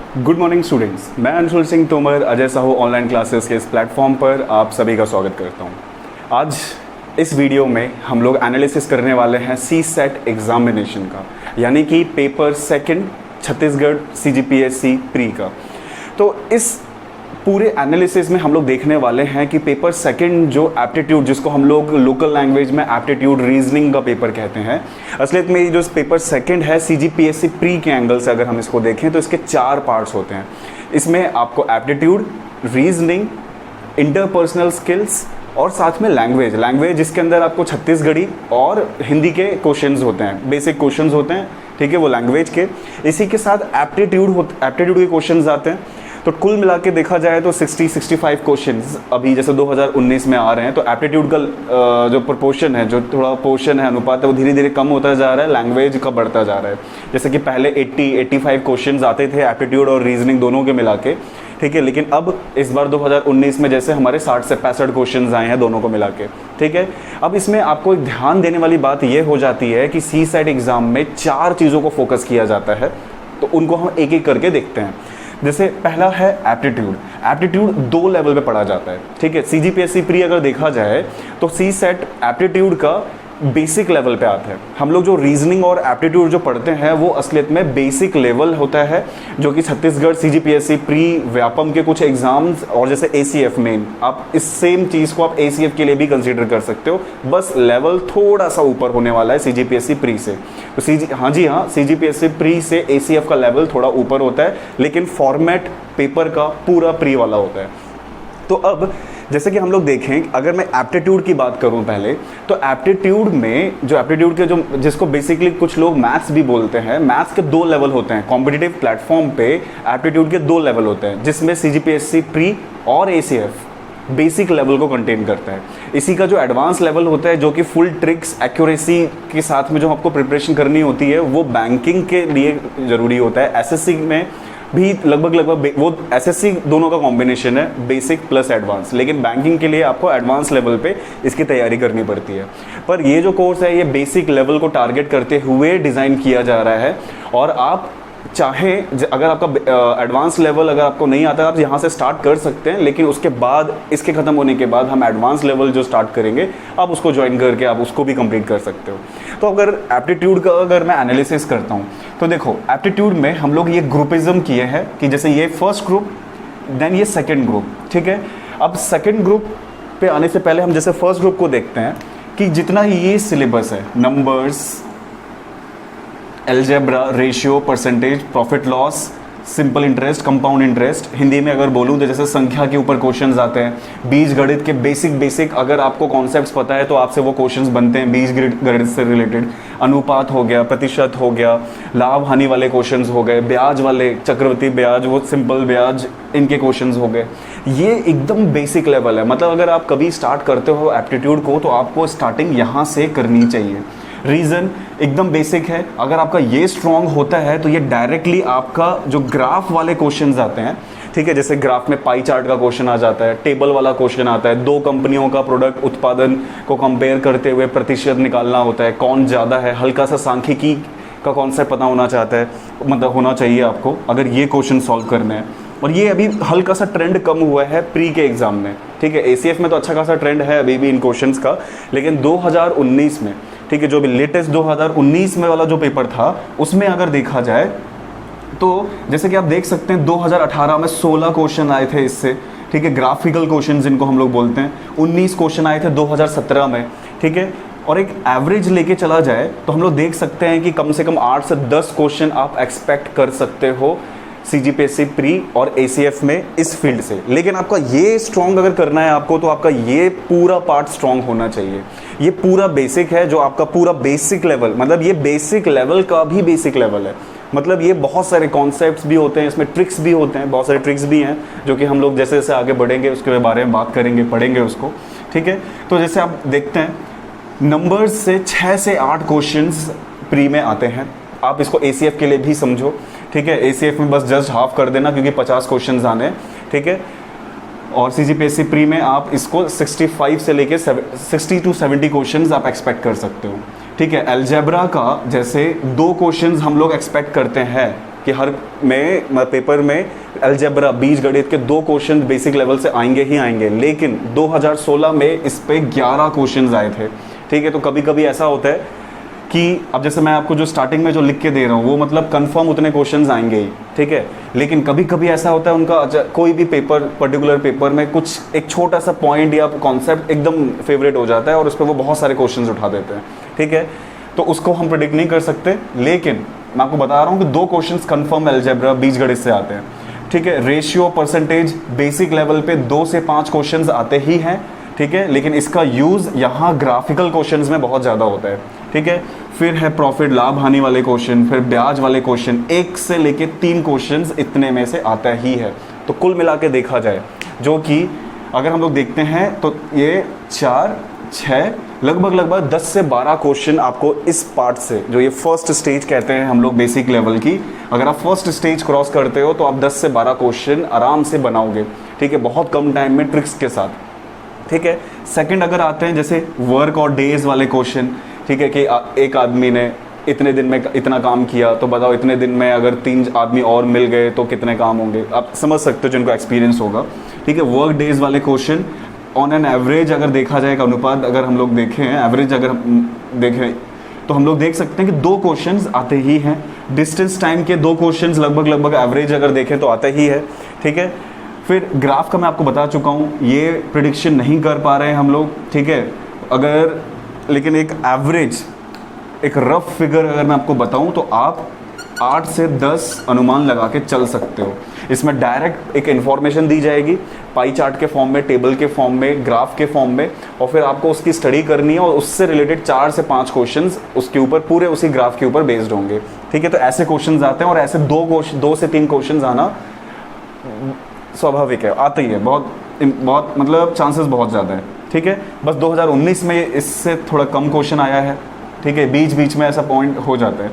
Good morning students, मैं Anshul Singh Tomar Ajay Sahu online classes के इस प्लेटफॉर्म पर आप सभी का स्वागत करता हूं। आज इस वीडियो में हम लोग एनालिसिस करने वाले हैं सी सेट एग्जामिनेशन का, यानी कि paper second Chhattisgarh CGPSC pre का। तो इस पूरे एनालिसिस में हम लोग देखने वाले हैं कि पेपर सेकंड जो एप्टीट्यूड, जिसको हम लोग लोकल लैंग्वेज में एप्टीट्यूड रीजनिंग का पेपर कहते हैं, असलियत में ये जो पेपर सेकंड है CGPSC प्री के एंगल से अगर हम इसको देखें तो इसके 4 पार्ट्स होते हैं। इसमें आपको एप्टीट्यूड, रीजनिंग, इंटरपर्सनल स्किल्स और साथ में लैंग्वेज जिसके अंदर आपको छत्तीसगढ़ी और हिंदी के क्वेश्चंस होते हैं, बेसिक क्वेश्चंस होते हैं, ठीक है, वो लैंग्वेज के। इसी के साथ एप्टीट्यूड के क्वेश्चंस आते हैं। तो कुल मिला के देखा जाए तो 60-65 क्वेश्चंस अभी जैसे 2019 में आ रहे हैं। तो एप्टीट्यूड का जो प्रोपोर्शन है, जो थोड़ा पोर्शन है, अनुपात है, वो धीरे धीरे कम होता जा रहा है, लैंग्वेज का बढ़ता जा रहा है। जैसे कि पहले 80-85 क्वेश्चंस आते थे एप्टीट्यूड और रीजनिंग दोनों के मिला के, ठीक है, लेकिन अब इस बार 2019 में जैसे हमारे 60 से 65 क्वेश्चंस आए हैं दोनों को मिला के, ठीक है। अब इसमें आपको एक ध्यान देने वाली बात यह हो जाती है कि सी सेट एग्जाम में 4 चीज़ों को फोकस किया जाता है, तो उनको हम एक एक करके देखते हैं। जैसे पहला है एप्टीट्यूड 2 लेवल पे पढ़ा जाता है, ठीक है। CGPSC प्री अगर देखा जाए तो सी सेट एप्टीट्यूड का बेसिक लेवल पे आता है। हम लोग जो रीजनिंग और एप्टीट्यूड जो पढ़ते हैं वो असलियत में बेसिक लेवल होता है, जो कि छत्तीसगढ़ CGPSC प्री, व्यापम के कुछ एग्जाम्स और जैसे ACF मेन, आप इस सेम चीज़ को आप ACF के लिए भी कंसीडर कर सकते हो, बस लेवल थोड़ा सा ऊपर होने वाला है CGPSC प्री से। तो CGPSC प्री से ACF का लेवल थोड़ा ऊपर होता है, लेकिन फॉर्मेट पेपर का पूरा प्री वाला होता है। तो अब जैसे कि हम लोग देखें, अगर मैं एप्टीट्यूड की बात करूं पहले, तो एप्टीट्यूड में जो एप्टीट्यूड के जो जिसको बेसिकली कुछ लोग मैथ्स भी बोलते हैं, मैथ्स के 2 लेवल होते हैं। कॉम्पिटिटिव प्लेटफॉर्म पे एप्टीट्यूड के 2 लेवल होते हैं, जिसमें CGPSC प्री और ACF बेसिक लेवल को कंटेन करता है। इसी का जो एडवांस लेवल होता है, जो कि फुल ट्रिक्स एक्यूरेसी के साथ में जो आपको प्रिपरेशन करनी होती है, वो बैंकिंग के लिए ज़रूरी होता है। SSC में भी लगभग वो SSC दोनों का कॉम्बिनेशन है, बेसिक प्लस एडवांस, लेकिन बैंकिंग के लिए आपको एडवांस लेवल पे इसकी तैयारी करनी पड़ती है। पर ये जो कोर्स है ये बेसिक लेवल को टारगेट करते हुए डिज़ाइन किया जा रहा है, और आप चाहें अगर आपका एडवांस लेवल अगर आपको नहीं आता, आप यहाँ से स्टार्ट कर सकते हैं, लेकिन उसके बाद इसके ख़त्म होने के बाद हम एडवांस लेवल जो स्टार्ट करेंगे, आप उसको ज्वाइन करके आप उसको भी कंप्लीट कर सकते हो। तो अगर एप्टीट्यूड का अगर मैं एनालिसिस करता हूँ तो देखो, एप्टीट्यूड में हम लोग ये ग्रुपिज्म किए हैं कि जैसे ये फर्स्ट ग्रुप, देन ये सेकेंड ग्रुप, ठीक है। अब सेकेंड ग्रुप पे आने से पहले हम जैसे फर्स्ट ग्रुप को देखते हैं कि जितना ये सिलेबस है, numbers, algebra, ratio, percentage, profit loss, simple interest, compound interest, Hindi में अगर बोलूँ तो जैसे संख्या के ऊपर क्वेश्चंस आते हैं, बीज गणित के बेसिक अगर आपको कॉन्सेप्ट्स पता है तो आपसे वो क्वेश्चंस बनते हैं बीज गणित से रिलेटेड। अनुपात हो गया, प्रतिशत हो गया, लाभ हानि वाले क्वेश्चंस हो गए, ब्याज वाले, चक्रवृद्धि ब्याज, वो सिंपल ब्याज, इनके क्वेश्चंस हो गए। ये एकदम बेसिक लेवल है। मतलब अगर आप कभी स्टार्ट करते हो एप्टीट्यूड को तो आपको स्टार्टिंग यहाँ से करनी चाहिए। रीज़न एकदम बेसिक है। अगर आपका ये स्ट्रॉन्ग होता है तो ये डायरेक्टली आपका जो ग्राफ वाले क्वेश्चंस आते हैं, ठीक है, जैसे ग्राफ में पाई चार्ट का क्वेश्चन आ जाता है, टेबल वाला क्वेश्चन आता है, 2 कंपनियों का प्रोडक्ट उत्पादन को कंपेयर करते हुए प्रतिशत निकालना होता है, कौन ज़्यादा है, हल्का सा सांख्यिकी का कॉन्सेप्ट पता होना चाहता है, मतलब होना चाहिए आपको अगर ये क्वेश्चन सॉल्व करने हैं। और ये अभी हल्का सा ट्रेंड कम हुआ है प्री के एग्जाम में, ठीक है। ACF में तो अच्छा खासा ट्रेंड है अभी भी इन क्वेश्चंस का, लेकिन 2019 में, ठीक है, जो भी लेटेस्ट 2019 में वाला जो पेपर था उसमें अगर देखा जाए तो जैसे कि आप देख सकते हैं 2018 में 16 क्वेश्चन आए थे इससे, ठीक है, ग्राफिकल क्वेश्चन जिनको हम लोग बोलते हैं। 19 क्वेश्चन आए थे 2017 में, ठीक है। और एक एवरेज लेके चला जाए तो हम लोग देख सकते हैं कि कम से कम 8 से 10 क्वेश्चन आप एक्सपेक्ट कर सकते हो CGPSC प्री और ACF में इस फील्ड से। लेकिन आपका ये स्ट्रॉन्ग अगर करना है आपको, तो आपका ये पूरा पार्ट स्ट्रॉन्ग होना चाहिए। ये पूरा बेसिक है, जो आपका पूरा बेसिक लेवल, मतलब ये बेसिक लेवल का भी बेसिक लेवल है। मतलब ये बहुत सारे कॉन्सेप्ट्स भी होते हैं, इसमें ट्रिक्स भी होते हैं, बहुत सारे ट्रिक्स भी हैं, जो कि हम लोग जैसे जैसे आगे बढ़ेंगे उसके बारे में बात करेंगे, पढ़ेंगे उसको, ठीक है। तो जैसे आप देखते हैं नंबर्स से 6 से 8 क्वेश्चंस प्री में आते हैं। आप इसको ACF के लिए भी समझो, ठीक है। ACF में बस जस्ट हाफ कर देना क्योंकि 50 क्वेश्चंस आने हैं, ठीक है। और CGPSC प्री में आप इसको 65 से लेके 60 to 70 क्वेश्चंस आप एक्सपेक्ट कर सकते हो, ठीक है। अलजेब्रा का जैसे 2 क्वेश्चंस हम लोग एक्सपेक्ट करते हैं कि हर में पेपर में अलजेब्रा बीज गणित के 2 क्वेश्चन बेसिक लेवल से आएंगे ही आएंगे, लेकिन 2016 में इस पे 11 क्वेश्चन आए थे। ठीक है, तो कभी कभी ऐसा होता है कि अब जैसे मैं आपको जो स्टार्टिंग में जो लिख के दे रहा हूँ वो मतलब कंफर्म उतने क्वेश्चंस आएंगे ही, ठीक है, लेकिन कभी कभी ऐसा होता है उनका कोई भी पेपर पर्टिकुलर पेपर में कुछ एक छोटा सा पॉइंट या कॉन्सेप्ट एकदम फेवरेट हो जाता है और उस पर वो बहुत सारे क्वेश्चंस उठा देते हैं। ठीक है, तो उसको हम प्रेडिक्ट नहीं कर सकते, लेकिन मैं आपको बता रहा हूँ कि 2 क्वेश्चंस कंफर्म अलजेब्रा बीजगणित से आते हैं। ठीक है, रेशियो परसेंटेज बेसिक लेवल पे 2 से 5 क्वेश्चंस आते ही हैं। ठीक है, लेकिन इसका यूज़ यहाँ ग्राफिकल क्वेश्चंस में बहुत ज़्यादा होता है। ठीक है, फिर है प्रॉफिट लाभ हानि वाले क्वेश्चन, फिर ब्याज वाले क्वेश्चन, 1 से लेके 3 क्वेश्चंस इतने में से आता ही है। तो कुल मिला के देखा जाए, जो कि अगर हम लोग देखते हैं तो ये 4, 6 लगभग 10 से 12 क्वेश्चन आपको इस पार्ट से, जो ये फर्स्ट स्टेज कहते हैं हम लोग बेसिक लेवल की, अगर आप फर्स्ट स्टेज क्रॉस करते हो तो आप 10 से 12 क्वेश्चन आराम से बनाओगे। ठीक है, बहुत कम टाइम में ट्रिक्स के साथ। ठीक है, सेकंड अगर आते हैं जैसे वर्क और डेज वाले क्वेश्चन, ठीक है, कि एक आदमी ने इतने दिन में इतना काम किया, तो बताओ इतने दिन में अगर 3 आदमी और मिल गए तो कितने काम होंगे, आप समझ सकते हो जिनको एक्सपीरियंस होगा। ठीक है, वर्क डेज वाले क्वेश्चन ऑन एन एवरेज अगर देखा जाए, अनुपात अगर हम लोग देखें, एवरेज अगर देखें तो हम लोग देख सकते हैं कि 2 क्वेश्चंस आते ही हैं। डिस्टेंस टाइम के 2 क्वेश्चंस लगभग एवरेज अगर देखें तो आते ही है। ठीक है, फिर ग्राफ का मैं आपको बता चुका हूँ, ये प्रिडिक्शन नहीं कर पा रहे हैं हम लोग। ठीक है, अगर लेकिन एक एवरेज एक रफ फिगर अगर मैं आपको बताऊं तो आप 8 से 10 अनुमान लगा के चल सकते हो। इसमें डायरेक्ट एक इन्फॉर्मेशन दी जाएगी पाई चार्ट के फॉर्म में, टेबल के फॉर्म में, ग्राफ के फॉर्म में, और फिर आपको उसकी स्टडी करनी है और उससे रिलेटेड 4 से 5 क्वेश्चंस उसके ऊपर पूरे उसी ग्राफ के ऊपर बेस्ड होंगे। ठीक है, तो ऐसे क्वेश्चंस आते हैं और ऐसे 2 से 3 क्वेश्चंस आना स्वाभाविक है, आते ही है, बहुत मतलब चांसेस बहुत ज़्यादा है। ठीक है, बस 2019 में इससे थोड़ा कम क्वेश्चन आया है। ठीक है, बीच में ऐसा पॉइंट हो जाता है।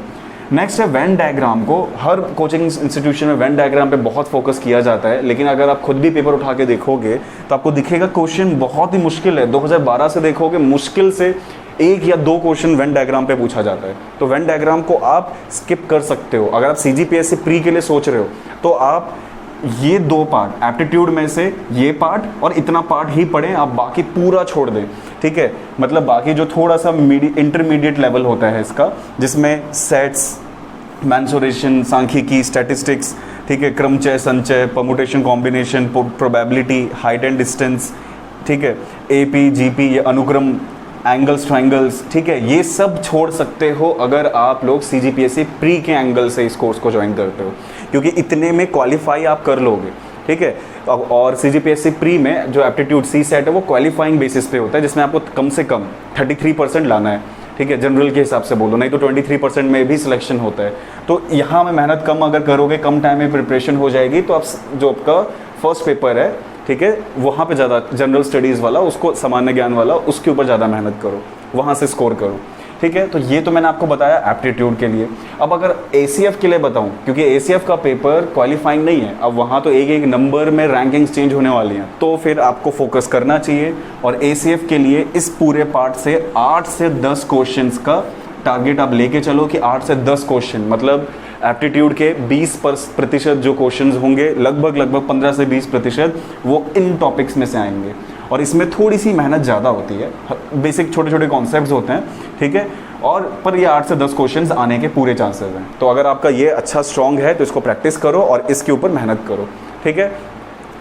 नेक्स्ट है वेन डायग्राम को हर कोचिंग इंस्टीट्यूशन में वेन डायग्राम पे बहुत फोकस किया जाता है, लेकिन अगर आप खुद भी पेपर उठा के देखोगे तो आपको दिखेगा क्वेश्चन बहुत ही मुश्किल है। 2012 से देखोगे मुश्किल से 1 या 2 क्वेश्चन वेन डायग्राम पे पूछा जाता है, तो वेन डायग्राम को आप स्किप कर सकते हो। अगर आप CGPSC प्री के लिए सोच रहे हो तो आप ये 2 पार्ट एप्टीट्यूड में से ये पार्ट और इतना पार्ट ही पढ़ें, आप बाकी पूरा छोड़ दें। ठीक है, मतलब बाकी जो थोड़ा सा इंटरमीडिएट लेवल होता है इसका, जिसमें सेट्स, मैंसुरेशन, सांख्यिकी, स्टैटिस्टिक्स, ठीक है, क्रमचय, संचय, permutation, combination, probability, height and distance, ठीक है, AP, GP, ये अनुक्रम, एंगल्स, ट्रायंगल्स, ठीक है, ये सब छोड़ सकते हो अगर आप लोग CGPSC प्री के एंगल से इस कोर्स को ज्वाइन करते हो, क्योंकि इतने में क्वालिफाई आप कर लोगे। ठीक है, और CGPSC प्री में जो एप्टीट्यूड CSET है वो क्वालिफाइंग बेसिस पे होता है, जिसमें आपको कम से कम 33% लाना है। ठीक है, जनरल के हिसाब से बोलो, नहीं तो 23% में भी सिलेक्शन होता है। तो यहाँ में मेहनत कम अगर करोगे, कम टाइम में प्रिपरेशन हो जाएगी, तो आप जो आपका फर्स्ट पेपर है, ठीक है, वहाँ पे ज़्यादा जनरल स्टडीज़ वाला, उसको सामान्य ज्ञान वाला, उसके ऊपर ज़्यादा मेहनत करो, वहाँ से स्कोर करो। ठीक है, तो ये तो मैंने आपको बताया एप्टीट्यूड के लिए। अब अगर ACF के लिए बताऊं, क्योंकि ACF का पेपर क्वालिफाइंग नहीं है, अब वहाँ तो एक नंबर में रैंकिंग्स चेंज होने वाली हैं, तो फिर आपको फोकस करना चाहिए। और ACF के लिए इस पूरे पार्ट से 8 से 10 क्वेश्चंस का टारगेट आप लेके चलो, कि 8 से 10 क्वेश्चन, मतलब एप्टीट्यूड के 20% जो क्वेश्चंस होंगे, लगभग 15 से 20% वो इन टॉपिक्स में से आएंगे। और इसमें थोड़ी सी मेहनत ज़्यादा होती है, बेसिक छोटे कॉन्सेप्ट्स होते हैं। ठीक है, और पर ये 8 से 10 क्वेश्चंस आने के पूरे चांसेस हैं। तो अगर आपका ये अच्छा स्ट्रॉन्ग है तो इसको प्रैक्टिस करो और इसके ऊपर मेहनत करो। ठीक है,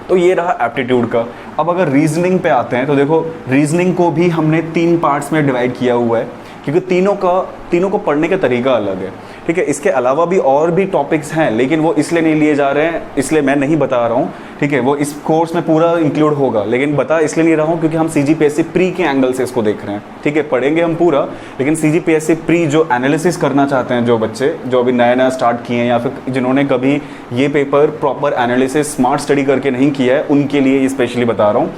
तो ये रहा एप्टीट्यूड का। अब अगर रीजनिंग पे आते हैं तो देखो, रीजनिंग को भी हमने 3 पार्ट्स में डिवाइड किया हुआ है, क्योंकि तीनों को पढ़ने का तरीका अलग है। ठीक है, इसके अलावा भी और भी टॉपिक्स हैं, लेकिन वो इसलिए नहीं लिए जा रहे हैं, इसलिए मैं नहीं बता रहा हूँ। ठीक है, वो इस कोर्स में पूरा इंक्लूड होगा, लेकिन बता इसलिए नहीं रहा हूँ क्योंकि हम CGPSC प्री के एंगल से इसको देख रहे हैं। ठीक है, पढ़ेंगे हम पूरा, लेकिन CGPSC प्री जो एनालिसिस करना चाहते हैं, जो बच्चे जो अभी नया स्टार्ट किए हैं, या फिर जिन्होंने कभी ये paper proper analysis smart study करके नहीं किया है, उनके लिए ये स्पेशली बता रहा हूँ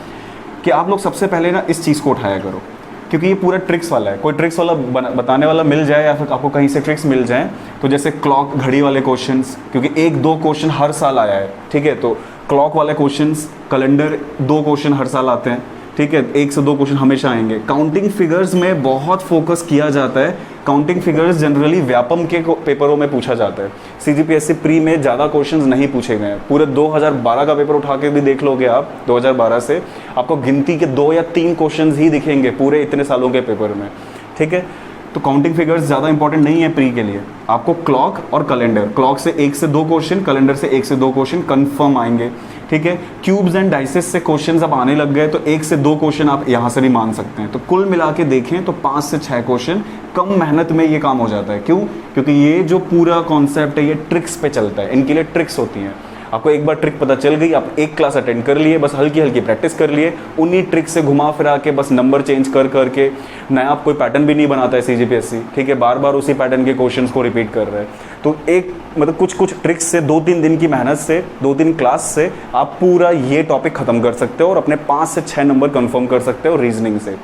कि आप लोग सबसे पहले ना इस चीज़ को उठाया करो, क्योंकि ये पूरा ट्रिक्स वाला है। कोई ट्रिक्स वाला बताने वाला मिल जाए, या फिर आपको कहीं से ट्रिक्स मिल जाए, तो जैसे क्लॉक, घड़ी वाले क्वेश्चंस, क्योंकि 1-2 क्वेश्चन हर साल आया है। ठीक है, तो क्लॉक वाले क्वेश्चंस, कैलेंडर 2 क्वेश्चन हर साल आते हैं। ठीक है, 1 से 2 क्वेश्चन हमेशा आएंगे। काउंटिंग फिगर्स में बहुत फोकस किया जाता है। काउंटिंग फिगर्स जनरली व्यापम के पेपरों में पूछा जाता है। सीजीपीएससी प्री में ज़्यादा क्वेश्चंस नहीं पूछे गए हैं। पूरे 2012 का पेपर उठा के भी देख लोगे आप, 2012 से आपको गिनती के 2 या 3 क्वेश्चंस ही दिखेंगे पूरे इतने सालों के पेपर में। ठीक है, तो काउंटिंग फिगर्स ज़्यादा इंपॉर्टेंट नहीं है प्री के लिए। आपको क्लॉक और कैलेंडर, क्लॉक से 1 से 2 क्वेश्चन, कैलेंडर से 1 से 2 क्वेश्चन कंफर्म आएंगे। ठीक है, क्यूब्स एंड डाइसेस से क्वेश्चंस अब आने लग गए, तो 1 से 2 क्वेश्चन आप यहाँ से भी मान सकते हैं। तो कुल मिला के देखें तो 5 से 6 क्वेश्चन, कम मेहनत में ये काम हो जाता है। क्यों? क्योंकि ये जो पूरा कॉन्सेप्ट है ये ट्रिक्स पे चलता है, इनके लिए ट्रिक्स होती हैं। आपको एक बार ट्रिक पता चल गई, आप एक क्लास अटेंड कर लिए, बस हल्की हल्की प्रैक्टिस कर लिए, उन्हीं ट्रिक से घुमा फिरा के बस नंबर चेंज कर करके नया कोई पैटर्न भी नहीं बनाता है सीजीपीएससी। ठीक है, बार बार उसी पैटर्न के क्वेश्चंस को रिपीट कर रहे हैं। तो एक मतलब कुछ ट्रिक्स से 2-3 दिन की मेहनत से, 2-3 क्लास से आप पूरा ये टॉपिक खत्म कर सकते हो और अपने 5 से 6 नंबर कंफर्म कर सकते हो रीजनिंग से।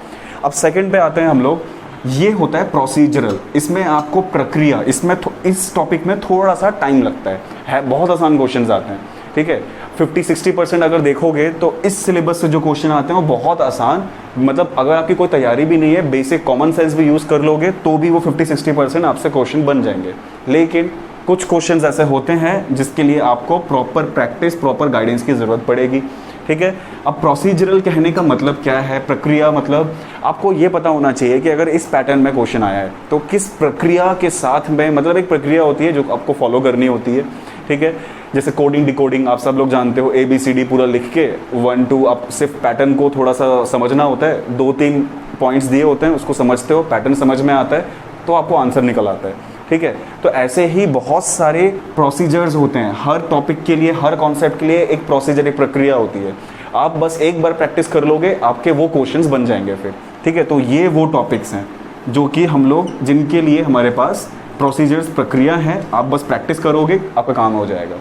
अब सेकंड पे आते हैं हम लोग। ये होता है प्रोसीजरल। इसमें आपको प्रक्रिया, इसमें इस टॉपिक में थोड़ा सा टाइम लगता है, बहुत आसान क्वेश्चंस आते हैं। ठीक है, 50-60% अगर देखोगे तो इस सिलेबस से जो क्वेश्चन आते हैं वो बहुत आसान, मतलब अगर आपकी कोई तैयारी भी नहीं है, बेसिक कॉमन सेंस भी यूज़ कर लोगे तो भी वो 50-60% आपसे क्वेश्चन बन जाएंगे। लेकिन कुछ क्वेश्चंस ऐसे होते हैं जिसके लिए आपको प्रॉपर प्रैक्टिस, प्रॉपर गाइडेंस की ज़रूरत पड़ेगी। ठीक है, अब प्रोसीजरल कहने का मतलब क्या है? प्रक्रिया मतलब आपको ये पता होना चाहिए कि अगर इस पैटर्न में क्वेश्चन आया है तो किस प्रक्रिया के साथ में, मतलब एक प्रक्रिया होती है जो आपको फॉलो करनी होती है। ठीक है, जैसे कोडिंग डिकोडिंग आप सब लोग जानते हो, ABCD पूरा लिख के 1-2, आप सिर्फ पैटर्न को थोड़ा सा समझना होता है, 2-3 पॉइंट्स दिए होते हैं, उसको समझते हो, पैटर्न समझ में आता है तो आपको आंसर निकल आता है। ठीक है, तो ऐसे ही बहुत सारे प्रोसीजर्स होते हैं। हर टॉपिक के लिए, हर कॉन्सेप्ट के लिए एक प्रोसीजर, एक प्रक्रिया होती है। आप बस एक बार प्रैक्टिस कर लोगे, आपके वो क्वेश्चंस बन जाएंगे फिर। ठीक है, तो ये वो टॉपिक्स हैं जो कि हम लोग, जिनके लिए हमारे पास प्रोसीजर्स, प्रक्रिया है। आप बस प्रैक्टिस करोगे, आपका काम हो जाएगा।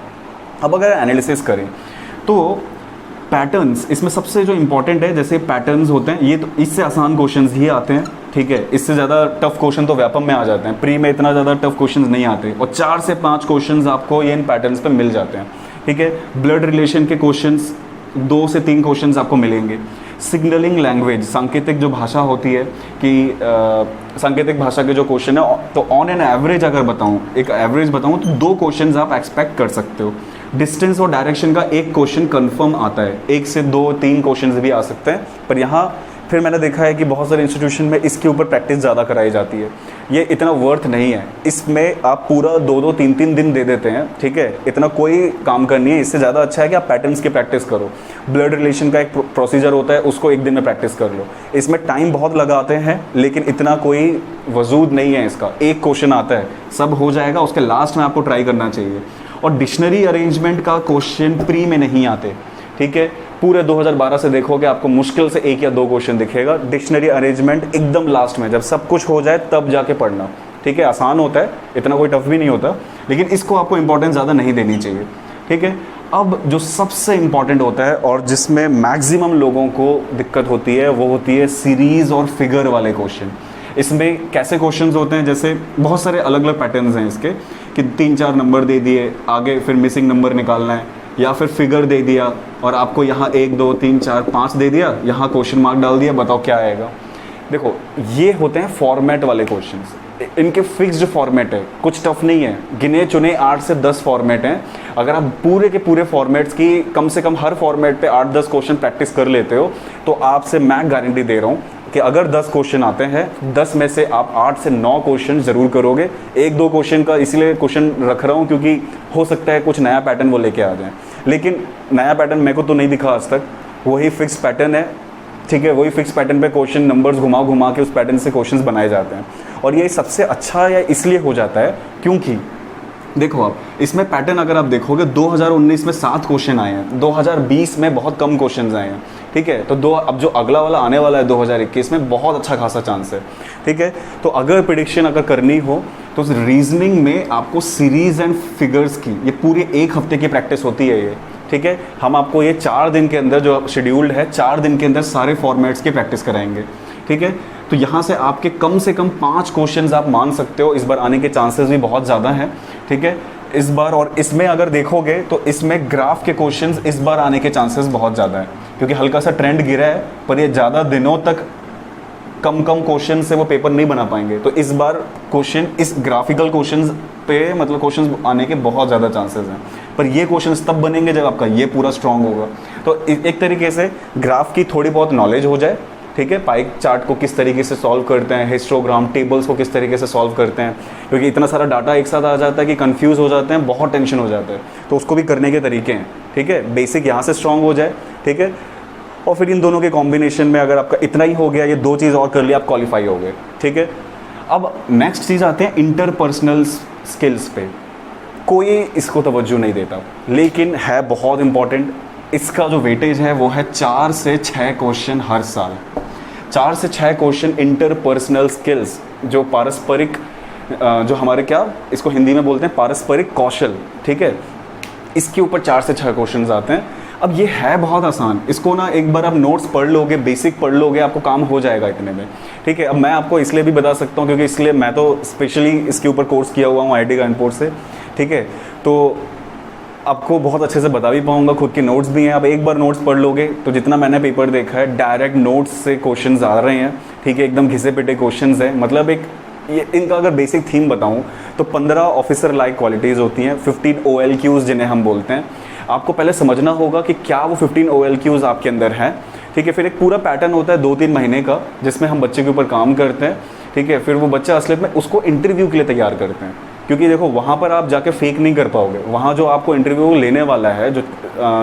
अब अगर एनालिसिस करें तो पैटर्न्स इसमें सबसे जो इंपॉर्टेंट है, जैसे पैटर्न्स होते हैं, ये तो इससे आसान क्वेश्चंस ही आते हैं। ठीक है, इससे ज़्यादा टफ क्वेश्चन तो व्यापम में आ जाते हैं, प्री में इतना ज़्यादा टफ क्वेश्चंस नहीं आते, और 4 से 5 क्वेश्चंस आपको ये इन पैटर्न्स पे मिल जाते हैं। ठीक है, ब्लड रिलेशन के क्वेश्चंस 2 से 3 क्वेश्चंस आपको मिलेंगे। सिग्नलिंग लैंग्वेज, सांकेतिक जो भाषा होती है कि सांकेतिक भाषा के जो क्वेश्चन है, तो ऑन एन एवरेज अगर बताऊं, एक एवरेज बताऊं तो 2 क्वेश्चंस आप एक्सपेक्ट कर सकते हो। डिस्टेंस और डायरेक्शन का 1 क्वेश्चन कंफर्म आता है, 1 से 2-3 क्वेश्चंस भी आ सकते हैं। पर यहाँ फिर मैंने देखा है कि बहुत सारे इंस्टीट्यूशन में इसके ऊपर प्रैक्टिस ज़्यादा कराई जाती है। ये इतना वर्थ नहीं है, इसमें आप पूरा 2-2, 3-3 दिन दे देते हैं। ठीक है, इतना कोई काम करनी है। इससे ज़्यादा अच्छा है कि आप पैटर्न्स की प्रैक्टिस करो। ब्लड रिलेशन का एक प्रोसीजर होता है, उसको 1 दिन में प्रैक्टिस कर लो। इसमें टाइम बहुत लगाते हैं, लेकिन इतना कोई वजूद नहीं है इसका। 1 क्वेश्चन आता है, सब हो जाएगा, उसके लास्ट में आपको ट्राई करना चाहिए। और डिक्शनरी अरेंजमेंट का क्वेश्चन प्री में नहीं आते। ठीक है, पूरे 2012 से देखोगे आपको मुश्किल से 1 या 2 क्वेश्चन दिखेगा। डिक्शनरी अरेंजमेंट एकदम लास्ट में, जब सब कुछ हो जाए तब जाके पढ़ना। ठीक है, आसान होता है, इतना कोई टफ भी नहीं होता, लेकिन इसको आपको इंपॉर्टेंस ज़्यादा नहीं देनी चाहिए। ठीक है, अब जो सबसे इंपॉर्टेंट होता है और जिसमें मैक्सिमम लोगों को दिक्कत होती है, वो होती है सीरीज़ और फिगर वाले क्वेश्चन। इसमें कैसे क्वेश्चंस होते हैं, जैसे बहुत सारे अलग अलग पैटर्न्स हैं इसके, कि 3-4 नंबर दे दिए, आगे फिर मिसिंग नंबर निकालना है, या फिर फिगर दे दिया और आपको यहाँ 1, 2, 3, 4, 5 दे दिया, यहाँ क्वेश्चन मार्क डाल दिया, बताओ क्या आएगा। देखो, ये होते हैं फॉर्मेट वाले क्वेश्चंस। इनके फिक्स्ड फॉर्मेट है, कुछ टफ नहीं है। गिने चुने 8 से 10 फॉर्मेट हैं। अगर आप पूरे के पूरे फॉर्मेट्स की कम से कम हर फॉर्मेट पे 8-10 क्वेश्चन प्रैक्टिस कर लेते हो, तो आपसे मैं गारंटी दे रहा हूँ कि अगर 10 क्वेश्चन आते हैं, 10 में से आप 8 से 9 क्वेश्चन ज़रूर करोगे। 1-2 क्वेश्चन का इसलिए क्वेश्चन रख रहा हूँ क्योंकि हो सकता है कुछ नया पैटर्न वो लेके आ जाए, लेकिन नया पैटर्न मेरे को तो नहीं दिखा आज तक, वही फिक्स पैटर्न है। ठीक है, वही फिक्स पैटर्न पे क्वेश्चन नंबर्स घुमा घुमा के उस पैटर्न से क्वेश्चंस बनाए जाते हैं। और ये सबसे अच्छा या इसलिए हो जाता है क्योंकि देखो, आप इसमें पैटर्न अगर आप देखोगे, 2019 में 7 क्वेश्चन आए हैं, 2020 में बहुत कम क्वेश्चन आए हैं। ठीक है, तो अब जो अगला वाला आने वाला है 2021 में, बहुत अच्छा खासा चांस है। ठीक है, तो अगर प्रिडिक्शन अगर करनी हो तो रीजनिंग में आपको सीरीज एंड फिगर्स की ये पूरे 1 हफ्ते की प्रैक्टिस होती है ये। ठीक है, हम आपको ये 4 दिन के अंदर जो शेड्यूल्ड है, 4 दिन के अंदर सारे फॉर्मेट्स की प्रैक्टिस कराएंगे। ठीक है, तो यहाँ से आपके कम से कम 5 क्वेश्चंस आप मान सकते हो, इस बार आने के चांसेस भी बहुत ज़्यादा हैं। ठीक है, इस बार, और इसमें अगर देखोगे तो इसमें ग्राफ के क्वेश्चंस इस बार आने के चांसेस बहुत ज़्यादा है, क्योंकि हल्का सा ट्रेंड गिरा है, पर ये ज़्यादा दिनों तक कम क्वेश्चन से वो पेपर नहीं बना पाएंगे। तो इस बार क्वेश्चन इस ग्राफिकल क्वेश्चंस पे मतलब क्वेश्चन आने के बहुत ज़्यादा चांसेस हैं, पर ये क्वेश्चंस तब बनेंगे जब आपका ये पूरा स्ट्रांग होगा। तो एक तरीके से ग्राफ की थोड़ी बहुत नॉलेज हो जाए, ठीक है, पाई चार्ट को किस तरीके से सॉल्व करते हैं, हिस्टोग्राम टेबल्स को किस तरीके से सॉल्व करते हैं, क्योंकि इतना सारा डाटा एक साथ आ जाता है कि कंफ्यूज हो जाते हैं, बहुत टेंशन हो जाता है। तो उसको भी करने के तरीके हैं, ठीक है, बेसिक यहाँ से स्ट्रांग हो जाए, ठीक है, और फिर इन दोनों के कॉम्बिनेशन में अगर आपका इतना ही हो गया, ये दो चीज़ और कर लिया, आप क्वालिफाई हो गए, ठीक है। अब नेक्स्ट चीज़ आते हैं इंटरपर्सनल स्किल्स पे। कोई इसको तवज्जो नहीं देता, लेकिन है बहुत इंपॉर्टेंट। इसका जो वेटेज है वो है 4 से 6 क्वेश्चन हर साल, 4 से 6 क्वेश्चन इंटरपर्सनल स्किल्स, जो पारस्परिक जो हमारे क्या इसको हिंदी में बोलते हैं पारस्परिक कौशल, ठीक है, इसके ऊपर 4 से 6 क्वेश्चंस आते हैं। अब ये है बहुत आसान, इसको ना एक बार आप नोट्स पढ़ लोगे, बेसिक पढ़ लोगे, आपको काम हो जाएगा इतने में, ठीक है। अब मैं आपको इसलिए भी बता सकता हूँ क्योंकि इसलिए मैं तो स्पेशली इसके ऊपर कोर्स किया हुआ हूँ IIT कानपुर से, ठीक है, तो आपको बहुत अच्छे से बता भी पाऊंगा, खुद के नोट्स भी हैं। अब एक बार नोट्स पढ़ लोगे तो जितना मैंने पेपर देखा है, डायरेक्ट नोट्स से क्वेश्चंस आ रहे हैं, ठीक है, एकदम घिसे पिटे क्वेश्चंस हैं। मतलब एक ये इनका अगर बेसिक थीम बताऊं तो 15 ऑफिसर लाइक क्वालिटीज़ होती हैं, 15 OLQs जिन्हें हम बोलते हैं। आपको पहले समझना होगा कि क्या वो 15 OLQs आपके अंदर हैं, ठीक है। फिर एक पूरा पैटर्न होता है 2-3 महीने का, जिसमें हम बच्चे के ऊपर काम करते हैं, ठीक है। फिर वो बच्चा असलियत में उसको इंटरव्यू के लिए तैयार करते हैं, क्योंकि देखो वहाँ पर आप जाके फेक नहीं कर पाओगे। वहाँ जो आपको इंटरव्यू लेने वाला है, जो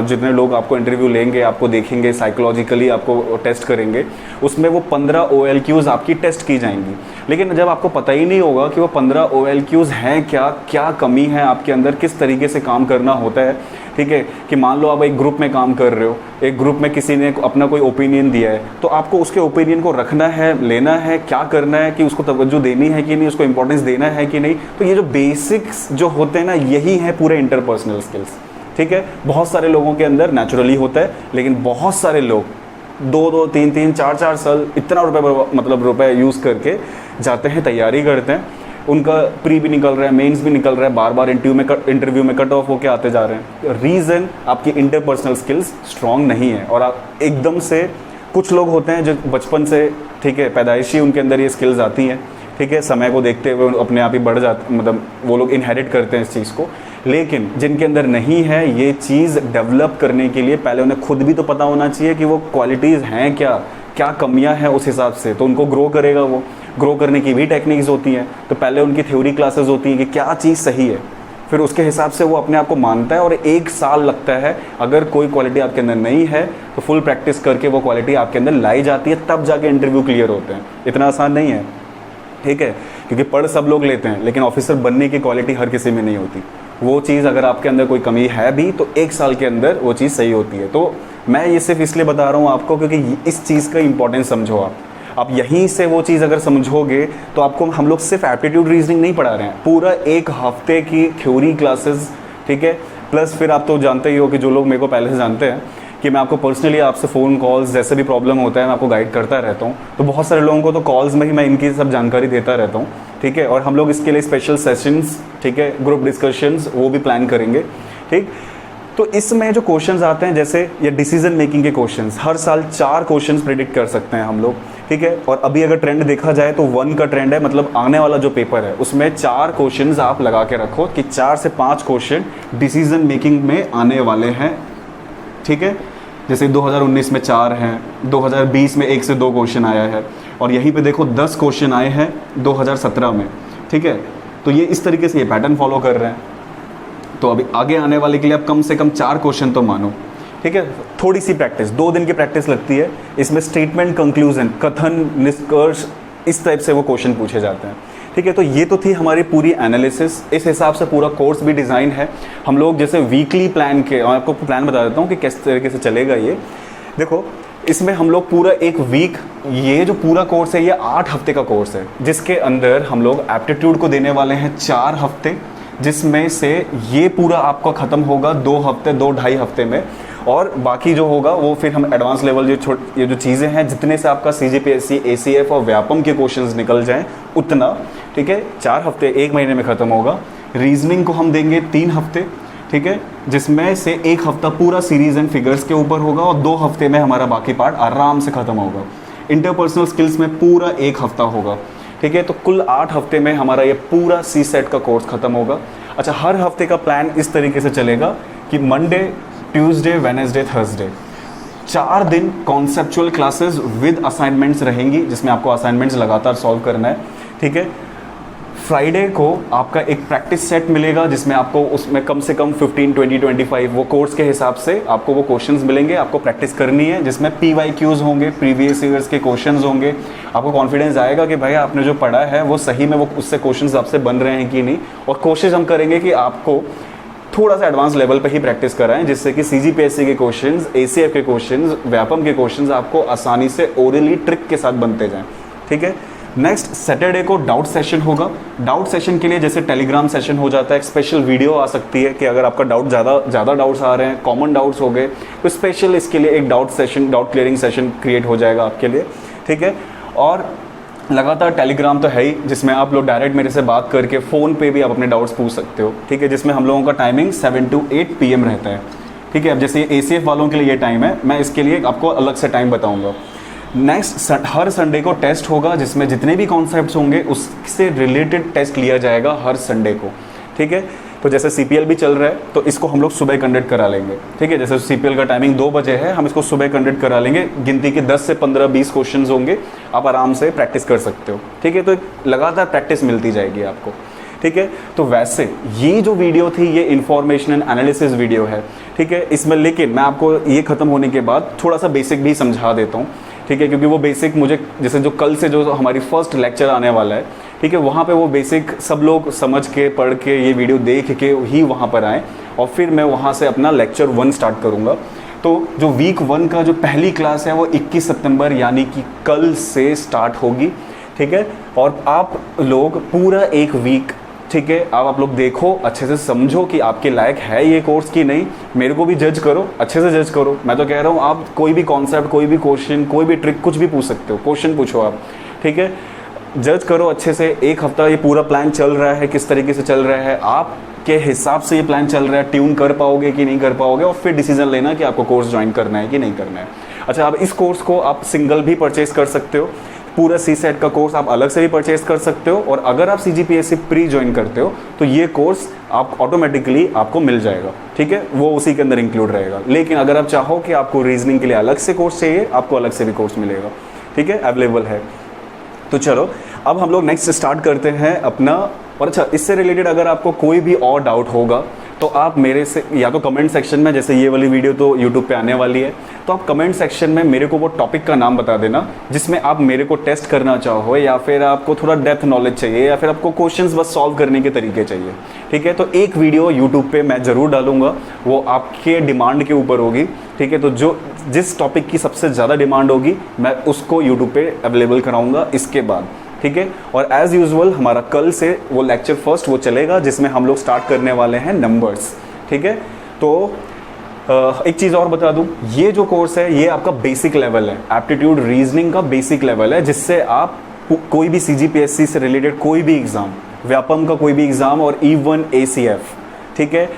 जितने लोग आपको इंटरव्यू लेंगे, आपको देखेंगे, साइकोलॉजिकली आपको टेस्ट करेंगे, उसमें वो 15 OLQs आपकी टेस्ट की जाएंगी। लेकिन जब आपको पता ही नहीं होगा कि वो 15 OLQs हैं क्या, क्या कमी है आपके अंदर, किस तरीके से काम करना होता है, ठीक है, कि मान लो आप एक ग्रुप में काम कर रहे हो, एक ग्रुप में किसी ने अपना कोई ओपिनियन दिया है, तो आपको उसके ओपिनियन को रखना है, लेना है, क्या करना है, कि उसको तवज्जो देनी है कि नहीं, उसको इंपॉर्टेंस देना है कि नहीं। तो ये जो बेसिक्स जो होते हैं ना, यही है पूरे इंटरपर्सनल स्किल्स, ठीक है। बहुत सारे लोगों के अंदर नेचुरली होता है, लेकिन बहुत सारे लोग 2-2, 3-3, 4-4 साल इतना रुपए यूज़ करके जाते हैं, तैयारी करते हैं, उनका प्री भी निकल रहा है, मेंस भी निकल रहा है, बार बार इंटरव्यू में कट ऑफ होके आते जा रहे हैं। रीज़न आपकी इंटरपर्सनल स्किल्स स्ट्रॉन्ग नहीं है। और आप एकदम से, कुछ लोग होते हैं जो बचपन से, ठीक है, पैदाइशी उनके अंदर ये स्किल्स आती हैं, ठीक है, समय को देखते हुए अपने आप ही बढ़ जाते, मतलब वो लोग इनहेरिट करते हैं इस चीज़ को। लेकिन जिनके अंदर नहीं है, ये चीज़ डेवलप करने के लिए पहले उन्हें खुद भी तो पता होना चाहिए कि वो क्वालिटीज़ हैं क्या, क्या कमियां हैं, उस हिसाब से तो उनको ग्रो करेगा। वो ग्रो करने की भी टेक्निक्स होती हैं, तो पहले उनकी थ्योरी क्लासेस होती हैं कि क्या चीज़ सही है, फिर उसके हिसाब से वो अपने आप को मानता है। और 1 साल लगता है, अगर कोई क्वालिटी आपके अंदर नहीं है तो फुल प्रैक्टिस करके वो क्वालिटी आपके अंदर लाई जाती है, तब जाके इंटरव्यू क्लियर होते हैं। इतना आसान नहीं है, ठीक है, क्योंकि पढ़ सब लोग लेते हैं, लेकिन ऑफिसर बनने की क्वालिटी हर किसी में नहीं होती। वो चीज़ अगर आपके अंदर कोई कमी है भी, तो 1 साल के अंदर वो चीज़ सही होती है। तो मैं ये सिर्फ इसलिए बता रहा हूँ आपको, क्योंकि इस चीज़ का इंपॉर्टेंस समझो आप यहीं से वो चीज़ अगर समझोगे तो आपको, हम लोग सिर्फ एप्टीट्यूड रीजनिंग नहीं पढ़ा रहे हैं, पूरा 1 हफ्ते की थ्योरी क्लासेस, ठीक है, प्लस फिर आप तो जानते ही हो कि जो लोग मेरे को पहले से जानते हैं कि मैं आपको पर्सनली आपसे फ़ोन कॉल्स जैसे भी प्रॉब्लम होता है मैं आपको गाइड करता रहता हूँ। तो बहुत सारे लोगों को तो कॉल्स में ही मैं इनकी सब जानकारी देता रहता हूँ, ठीक है। और हम लोग इसके लिए स्पेशल सेशंस, ठीक है, ग्रुप डिस्कशंस वो भी प्लान करेंगे, ठीक। तो इसमें जो क्वेश्चंस आते हैं, जैसे ये डिसीजन मेकिंग के क्वेश्चंस, हर साल 4 क्वेश्चंस प्रिडिक्ट कर सकते हैं हम लोग, ठीक है। और अभी अगर ट्रेंड देखा जाए तो 1 का ट्रेंड है, मतलब आने वाला जो पेपर है उसमें 4 क्वेश्चंस आप लगा के रखो कि 4 से 5 क्वेश्चन डिसीजन मेकिंग में आने वाले हैं, ठीक है। जैसे 2019 में 4 हैं, 2020 में 1 से 2 क्वेश्चन आया है, और यहीं पे देखो 10 क्वेश्चन आए हैं 2017 में, ठीक है। तो ये इस तरीके से ये पैटर्न फॉलो कर रहे हैं। तो अभी आगे आने वाले के लिए आप कम से कम 4 क्वेश्चन तो मानो, ठीक है। थोड़ी सी प्रैक्टिस, 2 दिन की प्रैक्टिस लगती है। इसमें स्टेटमेंट, कंक्लूजन, कथन, निष्कर्ष, इस टाइप से वो क्वेश्चन पूछे जाते हैं, ठीक है। तो ये तो थी हमारी पूरी एनालिसिस। इस हिसाब से पूरा कोर्स भी डिज़ाइन है। हम लोग जैसे वीकली प्लान के, और आपको प्लान बता देता हूँ कि किस तरीके से चलेगा ये। देखो, इसमें हम लोग पूरा 1 वीक, ये जो पूरा कोर्स है ये 8 हफ्ते का कोर्स है, जिसके अंदर हम लोग एप्टीट्यूड को देने वाले हैं 4 हफ्ते, जिसमें से ये पूरा आपका ख़त्म होगा 2 हफ्ते, 2-2.5 हफ्ते में। और बाकी जो होगा वो फिर हम एडवांस लेवल ये जो चीज़ें हैं, जितने से आपका CGPSC, ACF और व्यापम के क्वेश्चंस निकल जाएं उतना, ठीक है, 4 हफ्ते, 1 महीने में ख़त्म होगा। रीजनिंग को हम देंगे 3 हफ्ते, ठीक है, जिसमें से एक हफ्ता पूरा सीरीज एंड फिगर्स के ऊपर होगा और 2 हफ्ते में हमारा बाकी पार्ट आराम से ख़त्म होगा। इंटरपर्सनल स्किल्स में पूरा 1 हफ्ता होगा। ठीक है, तो कुल 8 हफ्ते में हमारा ये पूरा सी सेट का कोर्स ख़त्म होगा। अच्छा, हर हफ्ते का प्लान इस तरीके से चलेगा कि मंडे, ट्यूसडे, वेडनेसडे, थर्सडे 4 दिन कॉन्सेप्चुअल क्लासेस विद असाइनमेंट्स रहेंगी, जिसमें आपको असाइनमेंट्स लगातार सॉल्व करना है। ठीक है, फ्राइडे को आपका एक प्रैक्टिस सेट मिलेगा, जिसमें आपको उसमें कम से कम 15, 20, 25 वो कोर्स के हिसाब से आपको वो क्वेश्चंस मिलेंगे, आपको प्रैक्टिस करनी है, जिसमें PYQs होंगे, प्रीवियस ईयर्स के क्वेश्चंस होंगे। आपको कॉन्फिडेंस आएगा कि भाई आपने जो पढ़ा है वो सही में वो उससे क्वेश्चंस आपसे बन रहे हैं कि नहीं। और कोशिश हम करेंगे कि आपको थोड़ा सा एडवांस लेवल पे ही प्रैक्टिस कराएं, जिससे कि CGPSC के क्वेश्चंस, ACF के क्वेश्चंस, व्यापम के क्वेश्चंस आपको आसानी से ओरली ट्रिक के साथ बनते जाएं। ठीक है, नेक्स्ट सैटरडे को डाउट सेशन होगा। डाउट सेशन के लिए जैसे टेलीग्राम सेशन हो जाता है, एक स्पेशल वीडियो आ सकती है कि अगर आपका डाउट ज़्यादा डाउट्स आ रहे हैं, कॉमन डाउट्स हो गए, तो स्पेशल इसके लिए एक डाउट क्लियरिंग सेशन क्रिएट हो जाएगा आपके लिए। ठीक है, और लगातार टेलीग्राम तो है ही, जिसमें आप लोग डायरेक्ट मेरे से बात करके फ़ोन पे भी आप अपने डाउट्स पूछ सकते हो। ठीक है, जिसमें हम लोगों का टाइमिंग 7 to 8 PM रहता है। ठीक है, अब जैसे ACF वालों के लिए ये टाइम है, मैं इसके लिए आपको अलग से टाइम बताऊंगा। नेक्स्ट हर संडे को टेस्ट होगा, जिसमें जितने भी कॉन्सेप्ट्स होंगे उससे रिलेटेड टेस्ट लिया जाएगा हर संडे को। ठीक है, तो जैसे CPL भी चल रहा है तो इसको हम लोग सुबह कंडक्ट करा लेंगे। ठीक है, जैसे CPL का टाइमिंग 2 बजे है, हम इसको सुबह कंडक्ट करा लेंगे। गिनती के 10 से 15-20 क्वेश्चन होंगे, आप आराम से प्रैक्टिस कर सकते हो। ठीक है, तो लगातार प्रैक्टिस मिलती जाएगी आपको। ठीक है, तो वैसे ये जो वीडियो थी ये इन्फॉर्मेशन एंड एनालिसिस वीडियो है। ठीक है, इसमें लेकिन मैं आपको ये ख़त्म होने के बाद थोड़ा सा बेसिक भी समझा देता हूँ। ठीक है, क्योंकि वो बेसिक मुझे जैसे जो कल से जो हमारी फर्स्ट लेक्चर आने वाला है, ठीक है, वहाँ पे वो बेसिक सब लोग समझ के पढ़ के ये वीडियो देख के ही वहाँ पर आएँ, और फिर मैं वहाँ से अपना लेक्चर 1 स्टार्ट करूँगा। तो जो वीक 1 का जो पहली क्लास है वो 21 सितंबर यानी कि कल से स्टार्ट होगी। ठीक है, और आप लोग पूरा 1 वीक, ठीक है, आप लोग देखो, अच्छे से समझो कि आपके लायक है ये कोर्स कि नहीं। मेरे को भी जज करो, अच्छे से जज करो। मैं तो कह रहा हूँ आप कोई भी कॉन्सेप्ट, कोई भी क्वेश्चन, कोई भी ट्रिक, कुछ भी पूछ सकते हो, क्वेश्चन पूछो आप। ठीक है, जज करो अच्छे से। 1 हफ्ता ये पूरा प्लान चल रहा है, किस तरीके से चल रहा है, आपके हिसाब से ये प्लान चल रहा है, ट्यून कर पाओगे कि नहीं कर पाओगे, और फिर डिसीजन लेना कि आपको कोर्स ज्वाइन करना है कि नहीं करना है। अच्छा, अब इस कोर्स को आप सिंगल भी परचेज कर सकते हो, पूरा सी सेट का कोर्स आप अलग से भी परचेज कर सकते हो, और अगर आप CGPSC प्री ज्वाइन करते हो तो ये कोर्स आप ऑटोमेटिकली आपको मिल जाएगा। ठीक है, वो उसी के अंदर इंक्लूड रहेगा। लेकिन अगर आप चाहो कि आपको रीजनिंग के लिए अलग से कोर्स चाहिए, आपको अलग से भी कोर्स मिलेगा। ठीक है, अवेलेबल है। तो चलो अब हम लोग नेक्स्ट स्टार्ट करते हैं अपना। और अच्छा, इससे रिलेटेड अगर आपको कोई भी और डाउट होगा तो आप मेरे से या तो कमेंट सेक्शन में, जैसे ये वाली वीडियो तो यूट्यूब पे आने वाली है, तो आप कमेंट सेक्शन में मेरे को वो टॉपिक का नाम बता देना जिसमें आप मेरे को टेस्ट करना चाहो, या फिर आपको थोड़ा डेप्थ नॉलेज चाहिए, या फिर आपको क्वेश्चंस बस सॉल्व करने के तरीके चाहिए। ठीक है, तो एक वीडियो यूट्यूब पे मैं ज़रूर डालूंगा, वो आपके डिमांड के ऊपर होगी। ठीक है, तो जिस टॉपिक की सबसे ज़्यादा डिमांड होगी मैं उसको यूट्यूब पे अवेलेबल कराऊंगा इसके बाद। ठीक है, और एज़ यूजुअल हमारा कल से वो लेक्चर फर्स्ट वो चलेगा, जिसमें हम लोग स्टार्ट करने वाले हैं नंबर्स। ठीक है, तो एक चीज़ और बता दूं, ये जो कोर्स है ये आपका बेसिक लेवल है, एप्टीट्यूड रीजनिंग का बेसिक लेवल है, जिससे आप कोई भी CGPSC से रिलेटेड कोई भी एग्ज़ाम, व्यापम का कोई भी एग्ज़ाम, और इवन ACF, ठीक है,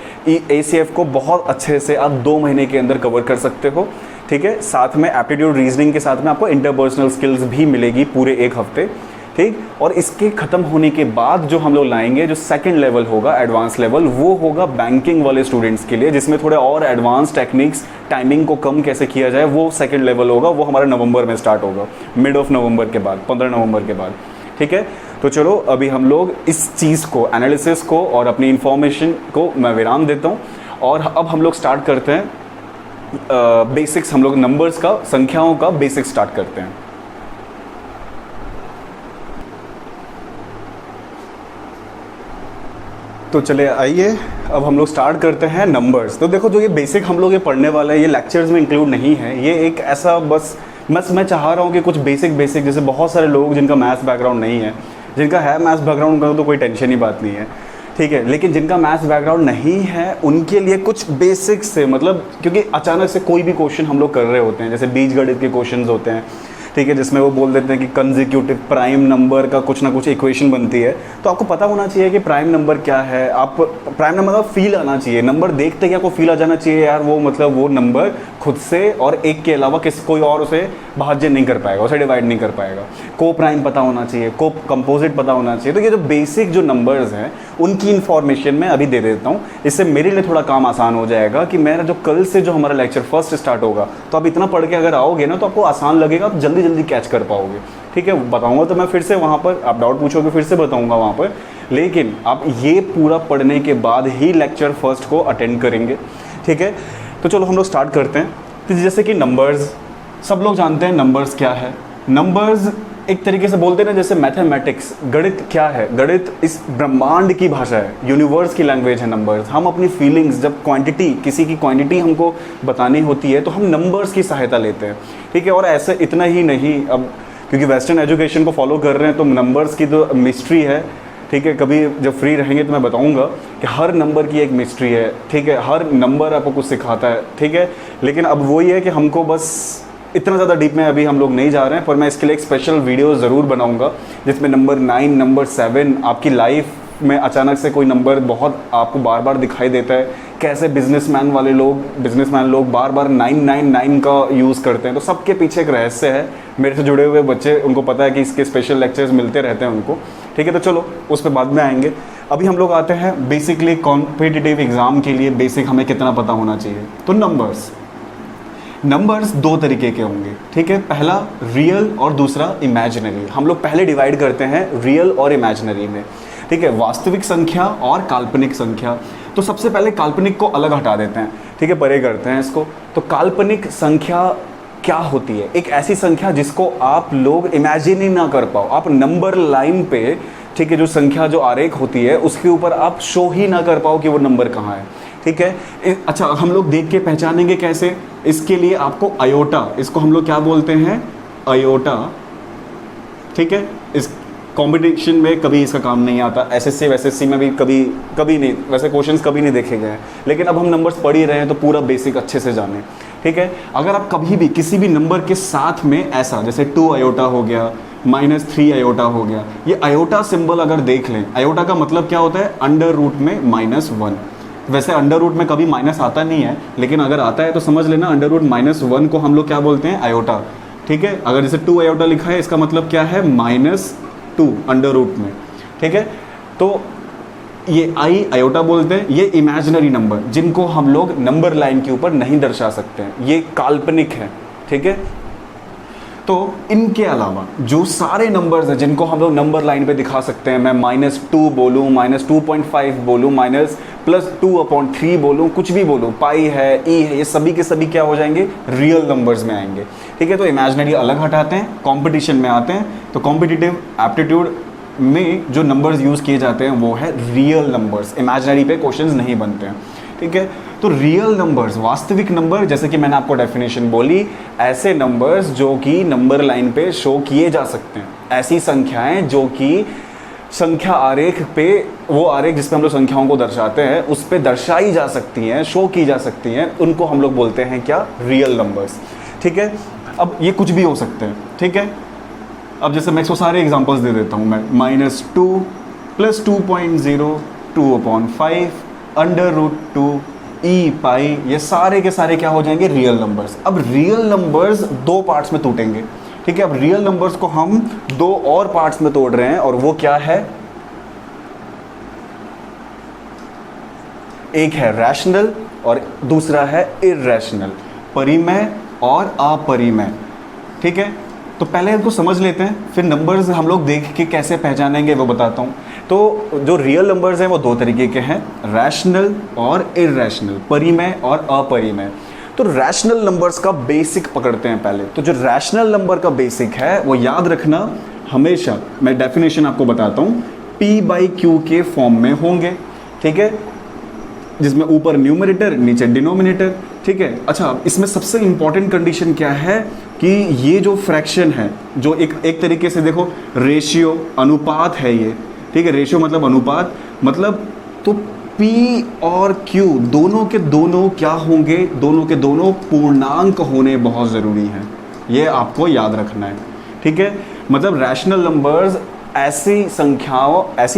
ACF को बहुत अच्छे से आप 2 महीने के अंदर कवर कर सकते हो। ठीक है, साथ में एप्टीट्यूड रीजनिंग के साथ में आपको इंटरपर्सनल स्किल्स भी मिलेगी पूरे 1 हफ्ते। ठीक, और इसके ख़त्म होने के बाद जो हम लोग लाएंगे, जो सेकंड लेवल होगा, एडवांस लेवल, वो होगा बैंकिंग वाले स्टूडेंट्स के लिए, जिसमें थोड़े और एडवांस टेक्निक्स, टाइमिंग को कम कैसे किया जाए, वो सेकंड लेवल होगा। वो हमारा नवंबर में स्टार्ट होगा, मिड ऑफ नवंबर के बाद, 15 नवंबर के बाद। ठीक है, तो चलो अभी हम लोग इस चीज़ को, एनालिसिस को और अपनी इंफॉर्मेशन को मैं विराम देता हूँ, और अब हम लोग स्टार्ट करते हैं बेसिक्स। हम लोग नंबर्स का, संख्याओं का बेसिक स्टार्ट करते हैं। तो चले आइए अब हम लोग स्टार्ट करते हैं नंबर्स। तो देखो, जो ये बेसिक हम लोग ये पढ़ने वाले हैं, ये लेक्चर्स में इंक्लूड नहीं है, ये एक ऐसा बस मैं चाह रहा हूँ कि कुछ बेसिक जैसे बहुत सारे लोग जिनका मैथ्स बैकग्राउंड नहीं है, जिनका है मैथ्स बैकग्राउंड का तो कोई टेंशन ही बात नहीं है। ठीक है, लेकिन जिनका मैथ्स बैकग्राउंड नहीं है उनके लिए कुछ बेसिक्स से, मतलब क्योंकि अचानक से कोई भी क्वेश्चन हम लोग कर रहे होते हैं, जैसे बीजगणित के क्वेश्चंस होते हैं, ठीक है, जिसमें वो बोल देते हैं कि कंसेक्यूटिव प्राइम नंबर का कुछ ना कुछ इक्वेशन बनती है। तो आपको पता होना चाहिए कि प्राइम नंबर क्या है, आप प्राइम नंबर का फील आना चाहिए, नंबर देखते ही आपको फील आ जाना चाहिए यार वो मतलब वो नंबर खुद से और एक के अलावा किसी कोई और उसे भाज्य नहीं कर पाएगा, उसे डिवाइड नहीं कर पाएगा। को प्राइम पता होना चाहिए, को कंपोजिट पता होना चाहिए। तो ये जो बेसिक जो नंबर्स हैं उनकी इन्फॉर्मेशन मैं अभी दे देता हूँ, इससे मेरे लिए थोड़ा काम आसान हो जाएगा कि मेरा जो कल से जो हमारा लेक्चर फर्स्ट स्टार्ट होगा तो आप इतना पढ़ के अगर आओगे ना तो आपको आसान लगेगा, आप जल्दी जल्दी कैच कर पाओगे। ठीक है, बताऊंगा तो मैं फिर से वहाँ पर, आप डाउट पूछोगे फिर से बताऊंगा वहाँ पर, लेकिन आप ये पूरा पढ़ने के बाद ही लेक्चर फर्स्ट को अटेंड करेंगे। ठीक है, तो चलो हम लोग स्टार्ट करते हैं। तो जैसे कि नंबर्स, सब लोग जानते हैं नंबर्स क्या है। नंबर्स एक तरीके से बोलते हैं ना, जैसे मैथमेटिक्स, गणित क्या है, गणित इस ब्रह्मांड की भाषा है, यूनिवर्स की लैंग्वेज है नंबर्स। हम अपनी फीलिंग्स, जब क्वांटिटी, किसी की क्वांटिटी हमको बतानी होती है तो हम नंबर्स की सहायता लेते हैं। ठीक है, और ऐसे इतना ही नहीं, अब क्योंकि वेस्टर्न एजुकेशन को फॉलो कर रहे हैं तो नंबर्स की तो मिस्ट्री है। ठीक है, कभी जब फ्री रहेंगे तो मैं बताऊंगा कि हर नंबर की एक मिस्ट्री है। ठीक है, हर नंबर आपको कुछ सिखाता है। ठीक है, लेकिन अब वही है कि हमको बस इतना ज़्यादा डीप में अभी हम लोग नहीं जा रहे हैं, पर मैं इसके लिए एक स्पेशल वीडियो ज़रूर बनाऊंगा जिसमें नंबर 9, नंबर 7, आपकी लाइफ में अचानक से कोई नंबर बहुत आपको बार बार दिखाई देता है, कैसे बिजनेसमैन लोग बार बार 999 का यूज़ करते हैं। तो सबके पीछे एक रहस्य है। मेरे से जुड़े हुए बच्चे, उनको पता है कि इसके स्पेशल लेक्चर्स मिलते रहते हैं उनको। ठीक है, तो चलो उस पर बाद में आएंगे। अभी हम लोग आते हैं बेसिकली कॉम्पिटिटिव एग्ज़ाम के लिए बेसिक हमें कितना पता होना चाहिए। तो नंबर्स दो तरीके के होंगे। ठीक है, पहला रियल और दूसरा इमेजिनरी। हम लोग पहले डिवाइड करते हैं रियल और इमेजिनरी में। ठीक है, वास्तविक संख्या और काल्पनिक संख्या। तो सबसे पहले काल्पनिक को अलग हटा देते हैं। ठीक है, परे करते हैं इसको। तो काल्पनिक संख्या क्या होती है? एक ऐसी संख्या जिसको आप लोग इमेजिन ही ना कर पाओ। आप नंबर लाइन पे, ठीक है, जो संख्या जो आरेख होती है उसके ऊपर आप शो ही ना कर पाओ कि वो नंबर कहाँ है। ठीक है, अच्छा हम लोग देख के पहचानेंगे कैसे? इसके लिए आपको अयोटा, इसको हम लोग क्या बोलते हैं? अयोटा। ठीक है, इस कॉम्पिटिशन में कभी इसका काम नहीं आता, एसएससी वैसेससी में भी कभी नहीं, वैसे क्वेश्चंस कभी नहीं देखे गए हैं। लेकिन अब हम नंबर्स पढ़ ही रहे हैं तो पूरा बेसिक अच्छे से जाने। ठीक है, अगर आप कभी भी किसी भी नंबर के साथ में ऐसा, जैसे 2 अयोटा हो गया, -3 अयोटा हो गया, ये अयोटा सिंबल अगर देख लें, अयोटा का मतलब क्या होता है? अंडर रूट में -1। वैसे अंडर रूट में कभी माइनस आता नहीं है, लेकिन अगर आता है तो समझ लेना अंडर रूट -1 को हम लोग क्या बोलते हैं? अयोटा। ठीक है, अगर जैसे 2 अयोटा लिखा है इसका मतलब क्या है? -2 अंडर रूट में। ठीक है, तो ये आई अयोटा बोलते हैं। ये इमेजिनरी नंबर जिनको हम लोग नंबर लाइन के ऊपर नहीं दर्शा सकते हैं, ये काल्पनिक है। ठीक है, तो इनके अलावा जो सारे नंबर्स हैं जिनको हम लोग नंबर लाइन पे दिखा सकते हैं, मैं -2 बोलूँ, -2.5 बोलूँ, +2/3 बोलूँ, कुछ भी बोलूँ, पाई है, ई है, ये सभी के सभी क्या हो जाएंगे? रियल नंबर्स में आएंगे। ठीक है, तो इमेजिनरी अलग हटाते हैं, कॉम्पिटिशन में आते हैं। तो कॉम्पिटिटिव एप्टीट्यूड में जो नंबर्स यूज़ किए जाते हैं वो है रियल नंबर्स, इमेजिनरी पे क्वेश्चंस नहीं बनते हैं। ठीक है, तो रियल नंबर्स, वास्तविक नंबर, जैसे कि मैंने आपको डेफिनेशन बोली, ऐसे नंबर्स जो कि नंबर लाइन पे शो किए जा सकते हैं, ऐसी संख्याएं जो कि संख्या आरेख पे, वो आरेख जिस पे हम लोग संख्याओं को दर्शाते हैं उस पे दर्शाई जा सकती हैं, शो की जा सकती हैं, उनको हम लोग बोलते हैं क्या? Real numbers. ठीक है, अब ये कुछ भी हो सकते हैं। ठीक है, अब जैसे मैं इसको सारे एग्जांपल्स दे देता हूँ। मैं -2 +2.0 2/5 √2 ई पाई, ये सारे के सारे क्या हो जाएंगे? Real numbers. अब रियल नंबर्स दो पार्ट्स में टूटेंगे। ठीक है, अब रियल नंबर्स को हम दो और पार्ट्स में तोड़ रहे हैं, और वो क्या है? एक है रैशनल और दूसरा है इर्रेशनल, परिमेय और अपरिमेय। ठीक है, तो पहले इनको समझ लेते हैं, फिर नंबर्स हम लोग देख के कैसे पहचानेंगे वो बताता हूँ। तो जो रियल नंबर्स हैं वो दो तरीके के हैं, रैशनल और इर्रेशनल, परिमेय और अपरिमेय। तो रैशनल नंबर्स का बेसिक पकड़ते हैं पहले। तो जो रैशनल नंबर का बेसिक है वो याद रखना हमेशा, मैं डेफिनेशन आपको बताता हूँ, P/Q के फॉर्म में होंगे। ठीक है, जिसमें ऊपर न्यूमरेटर नीचे डिनोमिनेटर। ठीक है, अच्छा इसमें सबसे इंपॉर्टेंट कंडीशन क्या है कि ये जो फ्रैक्शन है, जो एक तरीके से देखो रेशियो, अनुपात है ये। ठीक है, रेशियो मतलब अनुपात, मतलब तो P और Q दोनों के दोनों क्या होंगे? दोनों के दोनों पूर्णांक होने बहुत ज़रूरी हैं। ये आपको याद रखना है, ठीक है। मतलब रैशनल नंबर्स ऐसी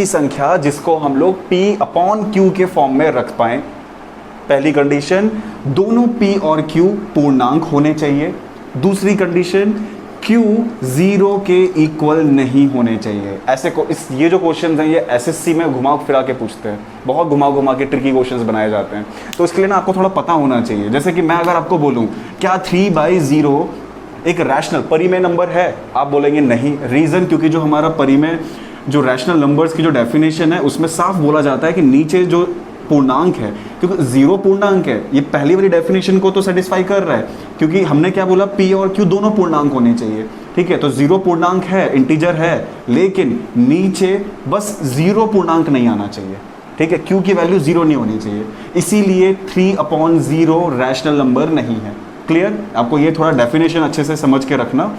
संख्या जिसको हम लोग P अपॉन Q के फॉर्म में रख पाएं। पहली कंडीशन, दोनों P और Q पूर्णांक होने चाहिए। दूसरी कंडीशन, Q 0 के इक्वल नहीं होने चाहिए। ये जो क्वेश्चंस हैं ये SSC में घुमा फिरा के पूछते हैं, बहुत घुमा के ट्रिकी क्वेश्चंस बनाए जाते हैं। तो इसके लिए ना आपको थोड़ा पता होना चाहिए। जैसे कि मैं अगर आपको बोलूं क्या 3/0 एक रैशनल परिमेय नंबर है, आप बोलेंगे नहीं। रीज़न, क्योंकि जो हमारा परिमेय जो रैशनल नंबर्स की जो डेफिनेशन है उसमें साफ बोला जाता है कि नीचे जो पूर्णांक है, क्योंकि 0 पूर्णांक है, ये पहली वाली डेफिनेशन को तो सेटिस्फाई कर रहा है, क्योंकि हमने क्या बोला, P और Q दोनों पूर्णांक होने चाहिए, ठीक है। तो 0 पूर्णांक है, इंटीजर है, लेकिन नीचे बस 0 पूर्णांक नहीं आना चाहिए, ठीक है। Q की वैल्यू 0 नहीं होनी चाहिए, इसीलिए 3/0 रैशनल नंबर नहीं है। क्लियर? आपको ये थोड़ा डेफिनेशन अच्छे से समझ के रखना।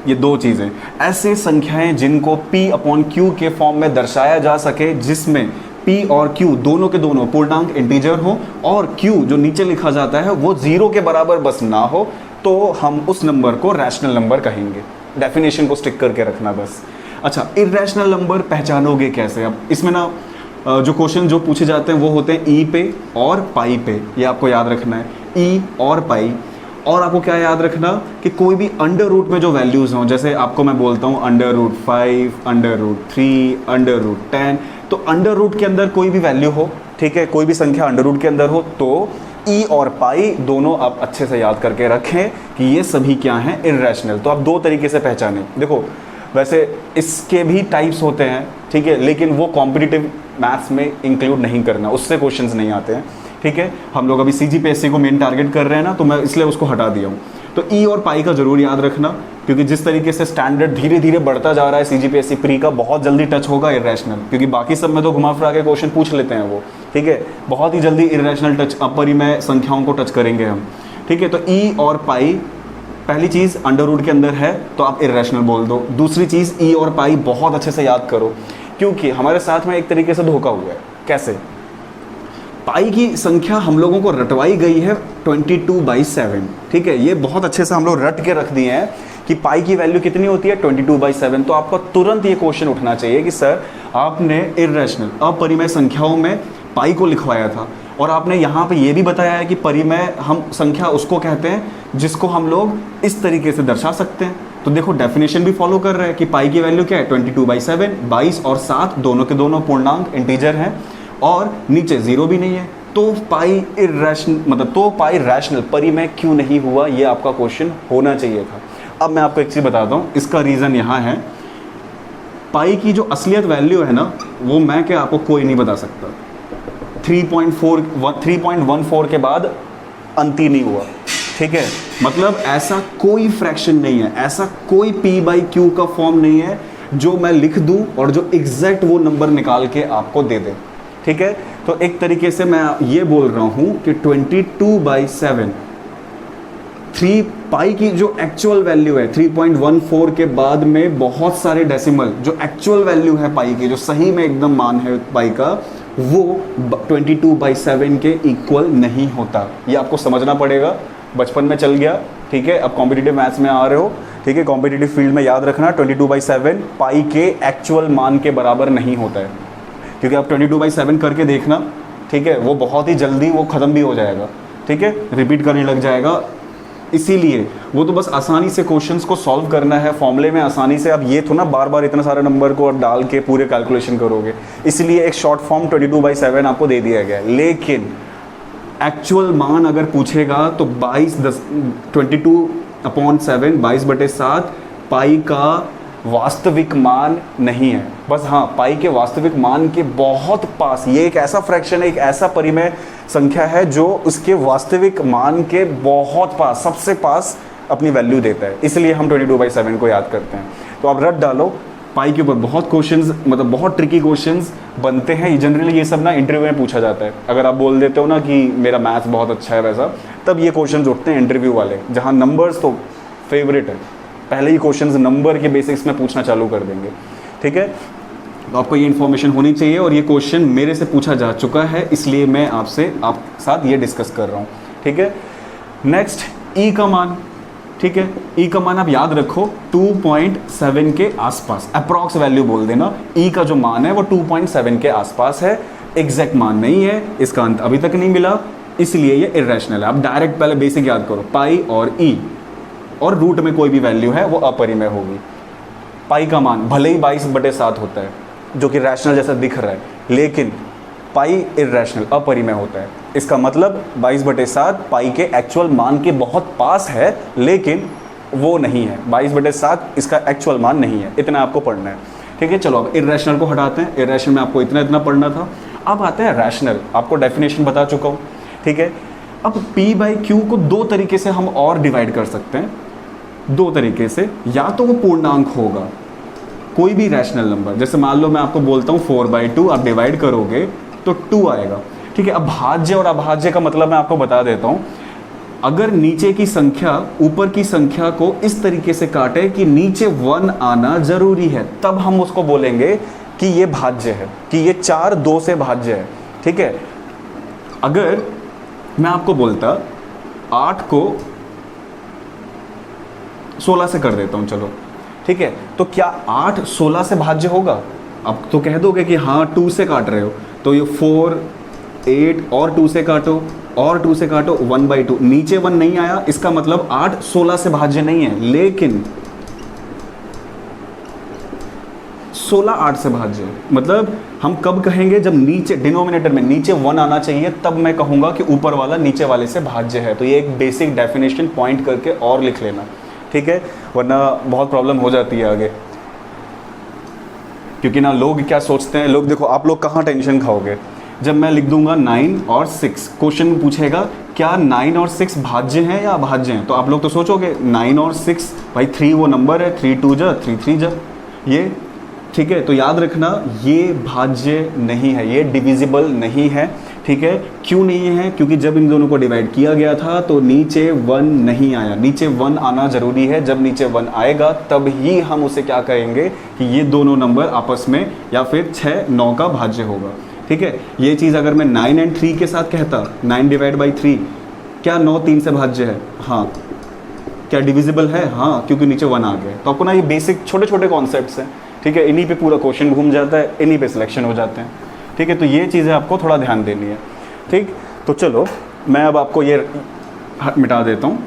ये दो चीज़ें, ऐसे संख्याएं जिनको P अपॉन Q के फॉर्म में दर्शाया जा सके, जिसमें P और Q दोनों के दोनों पूर्णांक इंटीजर हो और Q जो नीचे लिखा जाता है वो 0 के बराबर बस ना हो, तो हम उस नंबर को रैशनल नंबर कहेंगे। डेफिनेशन को स्टिक करके रखना बस। अच्छा, इर्रेशनल नंबर पहचानोगे कैसे? अब इसमें ना जो क्वेश्चन जो पूछे जाते हैं वो होते हैं ई पे और पाई पे, ये आपको याद रखना है, ई और पाई। और आपको क्या याद रखना कि कोई भी अंडर रूट में जो वैल्यूज़ हों, जैसे आपको मैं बोलता हूँ √5, √3, √10, तो अंडर रूट के अंदर कोई भी वैल्यू हो, ठीक है, कोई भी संख्या अंडर रूट के अंदर हो, तो ई और पाई दोनों आप अच्छे से याद करके रखें कि ये सभी क्या हैं, इर्रेशनल। तो आप दो तरीके से पहचानें। देखो, वैसे इसके भी टाइप्स होते हैं, ठीक है, लेकिन वो कॉम्पिटिटिव मैथ्स में इंक्लूड नहीं करना, उससे क्वेश्चंस नहीं आते हैं, ठीक है। हम लोग अभी CGPSC को मेन टारगेट कर रहे हैं ना, तो मैं इसलिए उसको हटा दिया हूँ। तो ई और पाई का जरूर याद रखना, क्योंकि जिस तरीके से स्टैंडर्ड धीरे धीरे बढ़ता जा रहा है CGPSC प्री का, बहुत जल्दी टच होगा इर्रेशनल, क्योंकि बाकी सब में तो घुमा फिरा के क्वेश्चन पूछ लेते हैं वो, ठीक है। बहुत ही जल्दी इर्रेशनल टच, अपरिमेय संख्याओं को टच करेंगे हम, ठीक है। तो ई और पाई, पहली चीज़ अंडर रूट के अंदर है तो आप इर्रेशनल बोल दो। दूसरी चीज़, ई और पाई बहुत अच्छे से याद करो, क्योंकि हमारे साथ में एक तरीके से धोखा हुआ है। कैसे? पाई की संख्या हम लोगों को रटवाई गई है 22/7, ठीक है। ये बहुत अच्छे से हम लोग रट के रख दिए हैं कि पाई की वैल्यू कितनी होती है, 22/7। तो आपका तुरंत ये क्वेश्चन उठना चाहिए कि सर आपने इर्रेशनल अपरिमेय संख्याओं में पाई को लिखवाया था, और आपने यहाँ पे ये भी बताया है कि परिमेय हम संख्या उसको कहते हैं जिसको हम लोग इस तरीके से दर्शा सकते हैं। तो देखो, डेफिनेशन भी फॉलो कर रहे हैं कि पाई की वैल्यू क्या है, 22/7, 22 और 7 दोनों के दोनों पूर्णांक इंटीजर हैं, और नीचे 0 भी नहीं है। तो पाई इर्रेशनल, मतलब तो पाई रैशनल परिमेय क्यों नहीं हुआ, ये आपका क्वेश्चन होना चाहिए था। अब मैं आपको एक चीज़ बताता हूँ, इसका रीज़न यहाँ है, पाई की जो असलियत वैल्यू है ना, वो मैं क्या आपको कोई नहीं बता सकता। 3.14 के बाद अंत ही नहीं हुआ, ठीक है। मतलब ऐसा कोई फ्रैक्शन नहीं है, ऐसा कोई P/Q का फॉर्म नहीं है जो मैं लिख दूं और जो एग्जैक्ट वो नंबर निकाल के आपको दे दे, ठीक है। तो एक तरीके से मैं ये बोल रहा हूं कि 22/7, 3 पाई की जो एक्चुअल वैल्यू है 3.14 के बाद में बहुत सारे डेसिमल, जो एक्चुअल वैल्यू है पाई की, जो सही में एकदम मान है पाई का, वो 22/7 के इक्वल नहीं होता। ये आपको समझना पड़ेगा, बचपन में चल गया, ठीक है। अब कॉम्पिटिटिव मैथ्स में आ रहे हो, ठीक है, कॉम्पिटिटिव फील्ड में याद रखना 22/7 पाई के एक्चुअल मान के बराबर नहीं होता है, क्योंकि आप 22/7 करके देखना, ठीक है, वो बहुत ही जल्दी वो ख़त्म भी हो जाएगा, ठीक है, रिपीट करने लग जाएगा। इसीलिए वो तो बस आसानी से क्वेश्चंस को सॉल्व करना है फॉर्मूले में आसानी से। अब ये तो ना बार बार इतना सारे नंबर को आप डाल के पूरे कैलकुलेशन करोगे, इसलिए एक शॉर्ट फॉर्म 22/7 आपको दे दिया गया है। लेकिन एक्चुअल मान अगर पूछेगा तो 22/7 22/7 पाई का वास्तविक मान नहीं है। बस हाँ, पाई के वास्तविक मान के बहुत पास, ये एक ऐसा फ्रैक्शन है, एक ऐसा परिमेय संख्या है जो उसके वास्तविक मान के बहुत पास, सबसे पास अपनी वैल्यू देता है, इसलिए हम 22/7 को याद करते हैं। तो आप रट डालो, पाई के ऊपर बहुत क्वेश्चंस, मतलब बहुत ट्रिकी क्वेश्चंस बनते हैं। जनरली ये सब ना इंटरव्यू में पूछा जाता है। अगर आप बोल देते हो ना कि मेरा मैथ्स बहुत अच्छा है वैसा, तब ये क्वेश्चंस उठते हैं इंटरव्यू वाले, जहाँ नंबर्स तो फेवरेट है, पहले ही क्वेश्चंस नंबर के बेसिक्स में पूछना चालू कर देंगे, ठीक है। तो आपको ये इन्फॉर्मेशन होनी चाहिए, और ये क्वेश्चन मेरे से पूछा जा चुका है, इसलिए मैं आपसे आप साथ ये डिस्कस कर रहा हूँ, ठीक है। नेक्स्ट, ई का मान, ठीक है। ई का मान आप याद रखो 2.7 के आसपास, अप्रॉक्स वैल्यू बोल देना। ई का जो मान है वो 2.7 के आसपास है, एग्जैक्ट मान नहीं है, इसका अंत अभी तक नहीं मिला, इसलिए ये इरेशनल है। आप डायरेक्ट पहले बेसिक याद करो, पाई और ई और रूट में कोई भी वैल्यू है वो अपरिमेय होगी। पाई का मान भले ही 22/7 होता है जो कि रैशनल जैसा दिख रहा है, लेकिन पाई इरेशनल अपरिमेय होता है। इसका मतलब 22/7 पाई के एक्चुअल मान के बहुत पास है, लेकिन वो नहीं है। 22/7 इसका एक्चुअल मान नहीं है। इतना आपको पढ़ना है, ठीक है। चलो अब इरेशनल को हटाते हैं। इरेशनल में आपको इतना इतना पढ़ना था। अब आते हैं रैशनल। आपको डेफिनेशन बता चुका हूँ, ठीक है। अब P/Q को दो तरीके से हम और डिवाइड कर सकते हैं, दो तरीके से। या तो वो पूर्णांक होगा, कोई भी रैशनल नंबर, जैसे मान लो मैं आपको बोलता हूँ 4/2, आप डिवाइड करोगे तो 2 आएगा, ठीक है। अब भाज्य और अभाज्य का मतलब मैं आपको बता देता हूँ। अगर नीचे की संख्या ऊपर की संख्या को इस तरीके से काटे कि नीचे 1 आना जरूरी है, तब हम उसको बोलेंगे कि ये भाज्य है, कि ये 4 2 से भाज्य है, ठीक है। अगर मैं आपको बोलता 8 को 16 से कर देता हूँ, चलो ठीक है, तो क्या 8 16 से भाज्य होगा? अब तो कह दोगे कि हाँ 2 से काट रहे हो, तो ये 4 8 और 2 से काटो और 2 से काटो, 1/2, नीचे 1 नहीं आया, इसका मतलब 8 16 से भाज्य नहीं है। लेकिन 16 8 से भाज्य है। मतलब हम कब कहेंगे? जब नीचे डिनोमिनेटर में नीचे 1 आना चाहिए, तब मैं कहूँगा कि ऊपर वाला नीचे वाले से भाज्य है। तो ये एक बेसिक डेफिनेशन पॉइंट करके और लिख लेना, ठीक है, वरना बहुत प्रॉब्लम हो जाती है आगे। क्योंकि ना लोग क्या सोचते हैं, लोग देखो, आप लोग कहाँ टेंशन खाओगे जब मैं लिख दूंगा 9 और 6। क्वेश्चन पूछेगा क्या 9 और 6 भाज्य हैं या अभाज्य हैं, तो आप लोग तो सोचोगे 9 और 6, भाई 3 वो नंबर है, 3 2 जा 3 3 जा, ये ठीक है। तो याद रखना ये भाज्य नहीं है, ये डिविजिबल नहीं है, ठीक है। क्यों नहीं है? क्योंकि जब इन दोनों को डिवाइड किया गया था तो नीचे 1 नहीं आया, नीचे 1 आना जरूरी है। जब नीचे 1 आएगा तब ही हम उसे क्या कहेंगे कि ये दोनों नंबर आपस में या फिर 6 9 का भाज्य होगा, ठीक है। ये चीज़ अगर मैं 9 और 3 के साथ कहता, 9/3, क्या 9 3 से भाज्य है? हाँ। क्या डिविजिबल है? हाँ, क्योंकि नीचे 1 आ गया। तो आपको ना ये बेसिक छोटे छोटे कॉन्सेप्ट्स हैं, ठीक है, इन्हीं पे पूरा क्वेश्चन घूम जाता है, इन्हीं पे सिलेक्शन हो जाते हैं, ठीक है। तो ये चीज़ें आपको थोड़ा ध्यान देनी है, ठीक। तो चलो मैं अब आपको ये मिटा देता हूँ।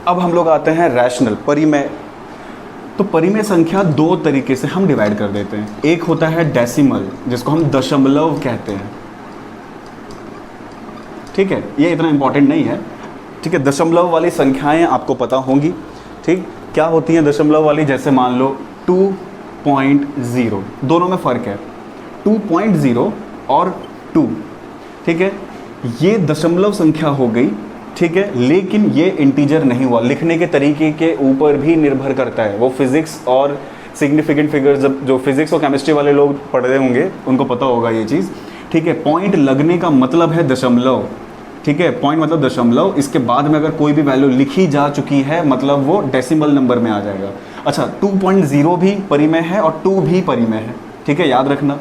अब हम लोग आते हैं रैशनल, परिमेय। तो परिमेय संख्या दो तरीके से हम डिवाइड कर देते हैं। एक होता है डेसिमल, जिसको हम दशमलव कहते हैं, ठीक है। ये इतना इंपॉर्टेंट नहीं है, ठीक है। दशमलव वाली संख्याएं आपको पता होंगी, ठीक। क्या होती हैं दशमलव वाली? जैसे मान लो 2.0, दोनों में फ़र्क है, 2.0 और 2, ठीक है। ये दशमलव संख्या हो गई, ठीक है, लेकिन ये इंटीजर नहीं हुआ। लिखने के तरीके के ऊपर भी निर्भर करता है। वो फिजिक्स और सिग्निफिकेंट फिगर्स, जब जो फिजिक्स और केमिस्ट्री वाले लोग पढ़ रहे होंगे उनको पता होगा ये चीज़, ठीक है। पॉइंट लगने का मतलब है दशमलव, ठीक है। पॉइंट मतलब दशमलव, इसके बाद में अगर कोई भी वैल्यू लिखी जा चुकी है मतलब वो डेसिमल नंबर में आ जाएगा। अच्छा, 2.0 भी परिमेय है और 2 भी परिमेय है, ठीक है, याद रखना।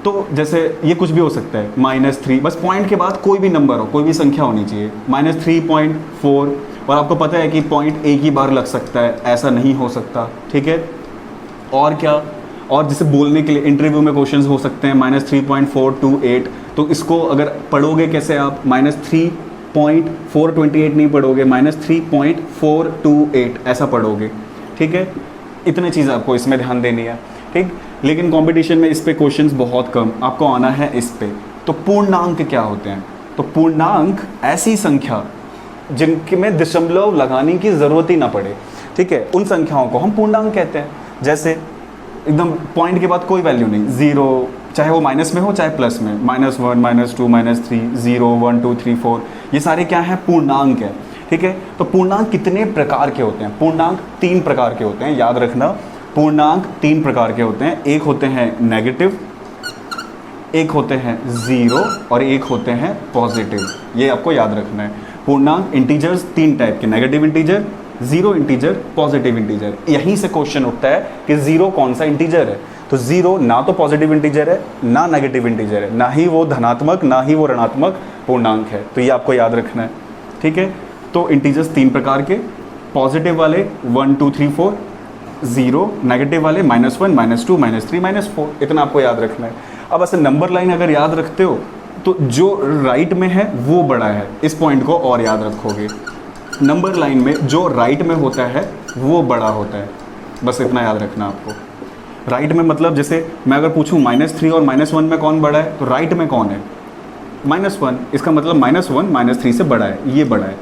तो जैसे ये कुछ भी हो सकता है, -3, बस पॉइंट के बाद कोई भी नंबर हो, कोई भी संख्या होनी चाहिए, -3.4, और आपको पता है कि पॉइंट एक ही बार लग सकता है, ऐसा नहीं हो सकता, ठीक है। और क्या, और जैसे बोलने के लिए इंटरव्यू में क्वेश्चंस हो सकते हैं -3.428, तो इसको अगर पढ़ोगे कैसे आप, -3.428 नहीं पढ़ोगे, -3.428 ऐसा पढ़ोगे, ठीक है। इतने चीज़ आपको इसमें ध्यान देनी है, ठीक। लेकिन कंपटीशन में इस पे क्वेश्चंस बहुत कम, आपको आना है इस पे। तो पूर्णांक क्या होते हैं? तो पूर्णांक ऐसी संख्या जिनके में दशमलव लगाने की ज़रूरत ही ना पड़े, ठीक है, उन संख्याओं को हम पूर्णांक कहते हैं। जैसे एकदम पॉइंट के बाद कोई वैल्यू नहीं, 0, चाहे वो माइनस में हो चाहे प्लस में, -1 -2 -3 0 1 2 3 4, ये सारे क्या हैं? पूर्णांक है, ठीक है। तो पूर्णांक कितने प्रकार के होते हैं? पूर्णांक 3 प्रकार के होते हैं, याद रखना। पूर्णांक 3 प्रकार के होते हैं। एक होते हैं नेगेटिव, एक होते हैं 0 और एक होते हैं पॉजिटिव। ये आपको याद रखना है। पूर्णांक इंटीजर्स 3 टाइप के, negative integer, 0 integer, positive integer. यहीं से क्वेश्चन उठता है कि 0 कौन सा इंटीजर है। तो 0 ना तो पॉजिटिव इंटीजर है ना नेगेटिव इंटीजर है, ना ही वो धनात्मक ना ही वो ऋणात्मक पूर्णांक है। तो ये आपको याद रखना है, ठीक है। तो इंटीजर्स 3 प्रकार के, पॉजिटिव वाले 1 2 3 4, 0, नेगेटिव वाले -1 -2 -3 -4, इतना आपको याद रखना है। अब ऐसे नंबर लाइन अगर याद रखते हो तो जो राइट में है वो बड़ा है, इस पॉइंट को और याद रखोगे। नंबर लाइन में जो राइट में होता है वो बड़ा होता है, बस इतना याद रखना आपको। राइट में मतलब जैसे मैं अगर पूछूं -3 और -1 में कौन बड़ा है, तो राइट में कौन है, -1, इसका मतलब -1 -3 से बड़ा है, ये बड़ा है।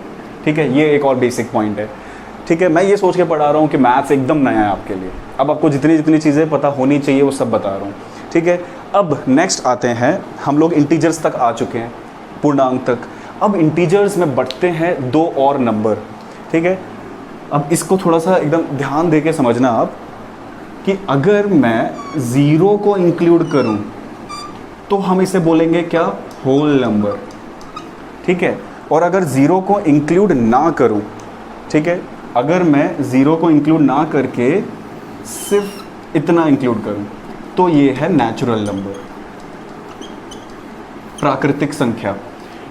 ठीक है, ये एक और बेसिक पॉइंट है। ठीक है, मैं ये सोच के पढ़ा रहा हूँ कि मैथ्स एकदम नया है आपके लिए, अब आपको जितनी जितनी चीज़ें पता होनी चाहिए वो सब बता रहा हूँ। ठीक है, अब नेक्स्ट आते हैं, हम लोग इंटीजर्स तक आ चुके हैं, पूर्णांक तक। अब इंटीजर्स में बढ़ते हैं 2 और नंबर। ठीक है, अब इसको थोड़ा सा एकदम ध्यान दे के समझना आप कि अगर मैं 0 को इंक्लूड करूं तो हम इसे बोलेंगे क्या, होल नंबर। ठीक है, और अगर 0 को इंक्लूड ना करूं, ठीक है, अगर मैं 0 को इंक्लूड ना करके सिर्फ इतना इंक्लूड करूं तो ये है नेचुरल नंबर, प्राकृतिक संख्या।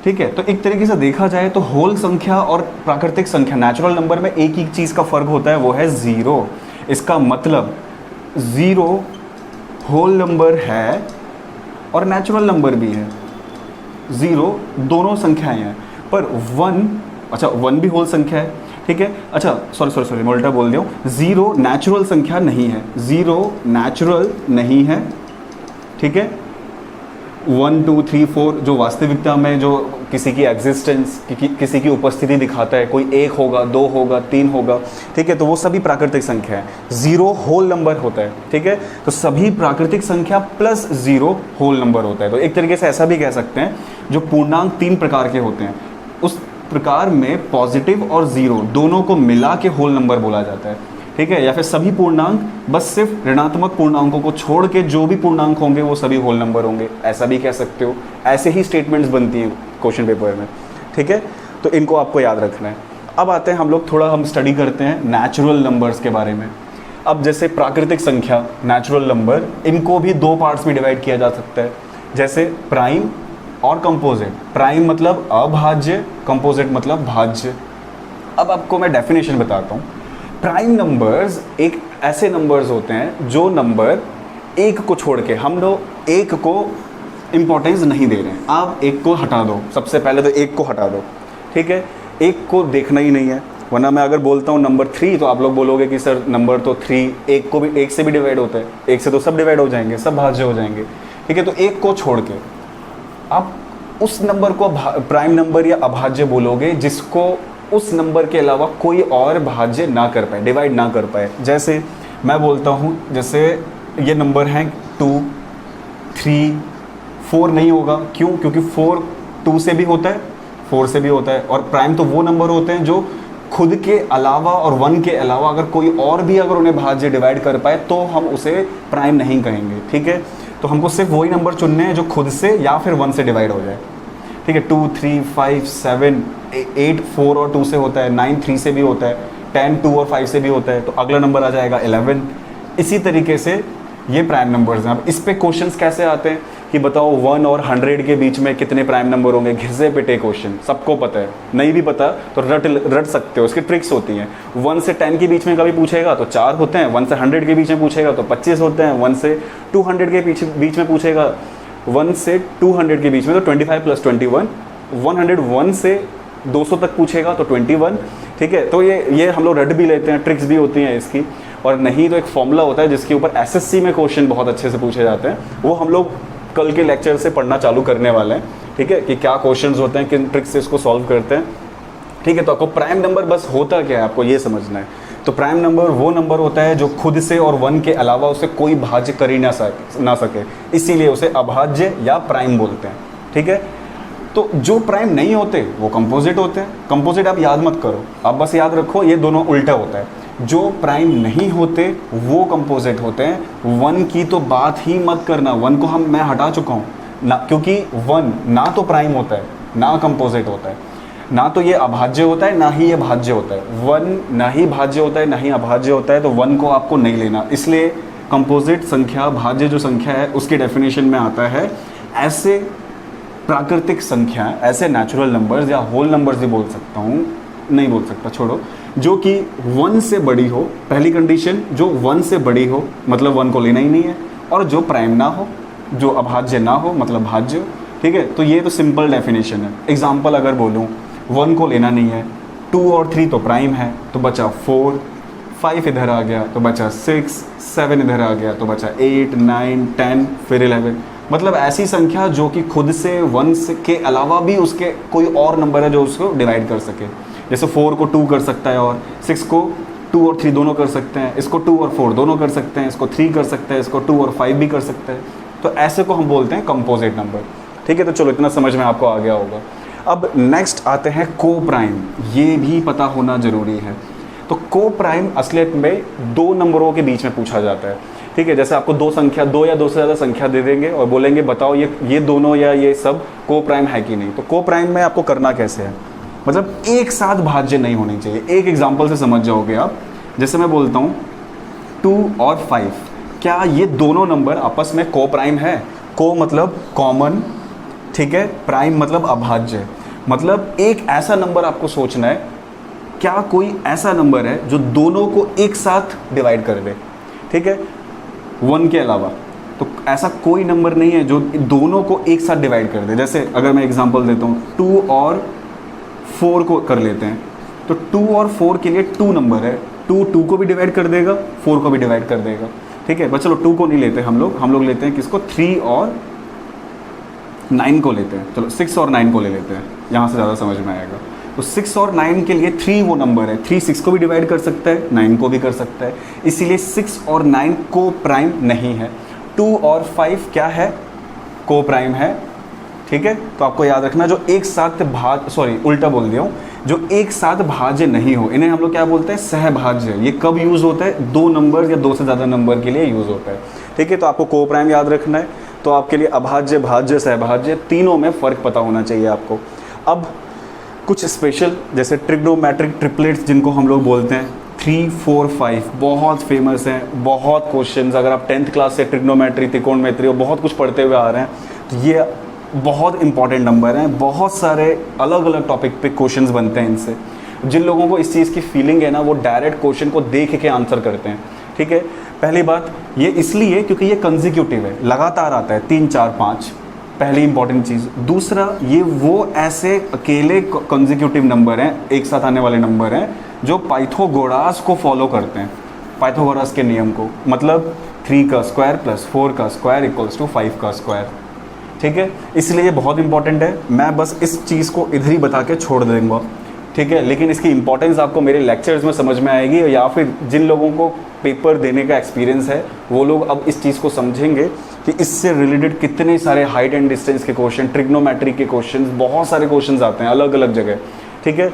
ठीक है, तो एक तरीके से देखा जाए तो होल संख्या और प्राकृतिक संख्या, नेचुरल नंबर में एक ही चीज़ का फ़र्क होता है, वो है 0। इसका मतलब 0 होल नंबर है और नेचुरल नंबर भी है, 0 दोनों संख्याएं हैं, पर 1, अच्छा 1 भी होल संख्या है। ठीक है, अच्छा सॉरी मैं उल्टा बोल दिया हूँ, 0 नेचुरल संख्या नहीं है, 0 नेचुरल नहीं है। ठीक है, 1 2 3 4 जो वास्तविकता में जो किसी की एग्जिस्टेंस, किसी की उपस्थिति दिखाता है, कोई 1 होगा, 2 होगा, 3 होगा। ठीक है, तो वो सभी प्राकृतिक संख्या है। 0 होल नंबर होता है। ठीक है, तो सभी प्राकृतिक संख्या प्लस 0 होल नंबर होता है। तो एक तरीके से ऐसा भी कह सकते हैं, जो पूर्णांक 3 प्रकार के होते हैं, उस प्रकार में पॉजिटिव और 0 दोनों को मिला के होल नंबर बोला जाता है। ठीक है, या फिर सभी पूर्णांक, बस सिर्फ ऋणात्मक पूर्णांकों को छोड़ के जो भी पूर्णांक होंगे वो सभी होल नंबर होंगे, ऐसा भी कह सकते हो। ऐसे ही स्टेटमेंट्स बनती हैं क्वेश्चन पेपर में। ठीक है, तो इनको आपको याद रखना है। अब आते हैं हम लोग थोड़ा हम स्टडी करते हैं नेचुरल नंबर्स के बारे में। अब जैसे प्राकृतिक संख्या, नेचुरल नंबर, इनको भी 2 पार्ट्स में डिवाइड किया जा सकता है, जैसे प्राइम और कंपोजिट। प्राइम मतलब अभाज्य, कंपोजिट मतलब भाज्य। अब आपको मैं डेफिनेशन बताता हूँ। प्राइम नंबर्स एक ऐसे नंबर्स होते हैं जो नंबर 1 को छोड़ के, हम लोग 1 को इम्पोर्टेंस नहीं दे रहे हैं, आप 1 को हटा दो, सबसे पहले तो 1 को हटा दो। ठीक है, 1 को देखना ही नहीं है, वरना मैं अगर बोलता हूँ नंबर 3 तो आप लोग बोलोगे कि सर नंबर तो 3 1 को भी 1 से भी डिवाइड होता है, 1 से तो सब डिवाइड हो जाएंगे, सब भाज्य हो जाएंगे। ठीक है, तो 1 को छोड़ के आप उस नंबर को प्राइम नंबर या अभाज्य बोलोगे जिसको उस नंबर के अलावा कोई और भाज्य ना कर पाए, डिवाइड ना कर पाए। जैसे मैं बोलता हूँ, जैसे ये नंबर हैं 2 3 4 नहीं होगा, क्यों? क्योंकि 4 2 से भी होता है, 4 से भी होता है, और प्राइम तो वो नंबर होते हैं जो खुद के अलावा और 1 के अलावा अगर कोई और भी अगर उन्हें भाज्य डिवाइड कर पाए तो हम उसे प्राइम नहीं कहेंगे। ठीक है, तो हमको सिर्फ वही नंबर चुनने हैं जो खुद से या फिर 1 से डिवाइड हो जाए। ठीक है, 2 3 5 7 8 4 और 2 से होता है, 9 3 से भी होता है, 10 2 और 5 से भी होता है, तो अगला नंबर आ जाएगा 11। इसी तरीके से ये प्राइम नंबर्स हैं। अब इस पे क्वेश्चंस कैसे आते हैं कि बताओ 1 और 100 के बीच में कितने प्राइम नंबर होंगे, घिसे पिटे क्वेश्चन, सबको पता है, नहीं भी पता तो रट सकते हो, उसकी ट्रिक्स होती हैं। 1 से 10 के बीच में कभी पूछेगा तो 4 होते हैं, 1 से 100 के बीच में पूछेगा तो 25 होते हैं, 1 से 200 के बीच में पूछेगा, 1 से 200 के बीच में तो 25 + 21, 101 से 200 तक पूछेगा तो 21। ठीक है, तो ये हम लोग रट भी लेते हैं, ट्रिक्स भी होती हैं इसकी। और नहीं तो एक फॉर्मूला होता है जिसके ऊपर एसएससी में क्वेश्चन बहुत अच्छे से पूछे जाते हैं, वो हम लोग कल के लेक्चर से पढ़ना चालू करने वाले हैं। ठीक है, कि क्या क्वेश्चंस होते हैं, किन ट्रिक्स से इसको सॉल्व करते हैं। ठीक है, तो आपको प्राइम नंबर बस होता क्या है आपको ये समझना है। तो प्राइम नंबर वो नंबर होता है जो खुद से और 1 के अलावा उसे कोई भाज्य कर ही ना सके, इसीलिए उसे अभाज्य या प्राइम बोलते हैं। ठीक है, तो जो प्राइम नहीं होते वो कंपोजिट होते हैं। कंपोजिट आप याद मत करो, आप बस याद रखो ये दोनों उल्टा होता है। जो प्राइम नहीं होते वो कंपोजिट होते हैं। 1 की तो बात ही मत करना, 1 को मैं हटा चुका हूँ ना, क्योंकि 1 ना तो प्राइम होता है ना कंपोजिट होता है, ना तो ये अभाज्य होता है ना ही ये भाज्य होता है। 1 ना ही भाज्य होता है ना ही अभाज्य होता है, तो 1 को आपको नहीं लेना। इसलिए कंपोजिट संख्या, भाज्य जो संख्या है उसके डेफिनेशन में आता है ऐसे प्राकृतिक संख्या, ऐसे नेचुरल नंबर्स या होल नंबर्स भी बोल सकता हूँ, नहीं बोल सकता, छोड़ो, जो कि 1 से बड़ी हो, पहली कंडीशन जो 1 से बड़ी हो मतलब 1 को लेना ही नहीं है, और जो प्राइम ना हो, जो अभाज्य ना हो मतलब भाज्य। ठीक है, तो ये तो सिंपल डेफिनेशन है। एग्जाम्पल अगर बोलूँ, 1 को लेना नहीं है, 2 और 3 तो प्राइम है तो बचा 4, 5 इधर आ गया तो बचा 6, 7 इधर आ गया तो बचा 8, 9, 10 फिर 11। मतलब ऐसी संख्या जो कि खुद से 1 के अलावा भी उसके कोई और नंबर है जो उसको डिवाइड कर सके। जैसे 4 को 2 कर सकता है, और 6 को 2 और 3 दोनों कर सकते हैं, इसको 2 और 4 दोनों कर सकते हैं, इसको 3 कर सकते हैं, इसको 2 और 5 भी कर सकते हैं। तो ऐसे को हम बोलते हैं कंपोजिट नंबर। ठीक है, तो चलो इतना समझ में आपको आ गया होगा। अब नेक्स्ट आते हैं को प्राइम, ये भी पता होना ज़रूरी है। तो को प्राइम असलियत में 2 नंबरों के बीच में पूछा जाता है। ठीक है, जैसे आपको 2 या 2 से ज़्यादा संख्या दे देंगे और बोलेंगे बताओ ये दोनों या ये सब को प्राइम है कि नहीं। तो को प्राइम में आपको करना कैसे है, मतलब एक साथ भाज्य नहीं होनी चाहिए। एक एग्जाम्पल से समझ जाओगे आप। जैसे मैं बोलता हूँ 2 और 5, क्या ये दोनों नंबर आपस में को प्राइम है? को मतलब कॉमन, ठीक है, प्राइम मतलब अभाज्य। मतलब एक ऐसा नंबर आपको सोचना है, क्या कोई ऐसा नंबर है जो दोनों को एक साथ डिवाइड कर दे? ठीक है, 1 के अलावा तो ऐसा कोई नंबर नहीं है जो दोनों को एक साथ डिवाइड कर दे। जैसे अगर मैं एग्जांपल देता हूँ, 2 और 4 को कर लेते हैं, तो 2 और 4 के लिए 2 नंबर है, 2 को भी डिवाइड कर देगा, 4 को भी डिवाइड कर देगा। ठीक है, बस चलो 2 को नहीं लेते हम लोग लेते हैं किसको, 3 और 9 को लेते हैं। चलो 6 और 9 को ले लेते हैं, यहाँ से ज़्यादा समझ में आएगा। तो 6 और 9 के लिए 3 वो नंबर है, 3 6 को भी डिवाइड कर सकता है, 9 को भी कर सकता है, इसीलिए 6 और 9 को प्राइम नहीं है। 2 और 5 क्या है, को प्राइम है। ठीक है, तो आपको याद रखना, जो एक साथ उल्टा बोल दिया हूँ, जो एक साथ भाज्य नहीं हो, इन्हें हम लोग क्या बोलते हैं, सहभाज्य। ये कब यूज़ होता है, 2 नंबर या 2 से ज़्यादा नंबर के लिए यूज़ होता है। ठीक है, तो आपको को प्राइम याद रखना है। तो आपके लिए अभाज्य, भाज्य, सहभाज्य तीनों में फ़र्क पता होना चाहिए आपको। अब कुछ स्पेशल, जैसे ट्रिग्नोमेट्रिक ट्रिपलेट्स जिनको हम लोग बोलते हैं, 3, 4, 5 बहुत फेमस हैं, बहुत क्वेश्चंस। अगर आप 10th क्लास से ट्रिग्नोमेट्री, त्रिकोणमिति और बहुत कुछ पढ़ते हुए आ रहे हैं, तो ये बहुत इंपॉर्टेंट नंबर हैं। बहुत सारे अलग अलग टॉपिक पे क्वेश्चंस बनते हैं इनसे। जिन लोगों को इस चीज़ की फीलिंग है ना, वो डायरेक्ट क्वेश्चन को देख के आंसर करते हैं। ठीक है, पहली बात ये इसलिए क्योंकि ये कंसेक्यूटिव है, लगातार आता है, 3, 4, 5, पहली इंपॉर्टेंट चीज़। दूसरा, ये वो ऐसे अकेले कंसेक्यूटिव नंबर हैं, एक साथ आने वाले नंबर हैं, जो पाइथागोरस को फॉलो करते हैं, पाइथागोरस के नियम को। मतलब 3 का स्क्वायर प्लस 4 का स्क्वायर इक्वल्स टू 5 का स्क्वायर। ठीक है, इसलिए ये बहुत इंपॉर्टेंट है। मैं बस इस चीज़ को इधर ही बता के छोड़ दूँगा। ठीक है, लेकिन इसकी इंपॉर्टेंस आपको मेरे लेक्चर्स में समझ में आएगी, या फिर जिन लोगों को पेपर देने का एक्सपीरियंस है वो लोग अब इस चीज़ को समझेंगे कि इससे रिलेटेड कितने सारे हाइट एंड डिस्टेंस के क्वेश्चन, ट्रिग्नोमेट्री के क्वेश्चन, बहुत सारे क्वेश्चंस आते हैं अलग अलग जगह। ठीक है,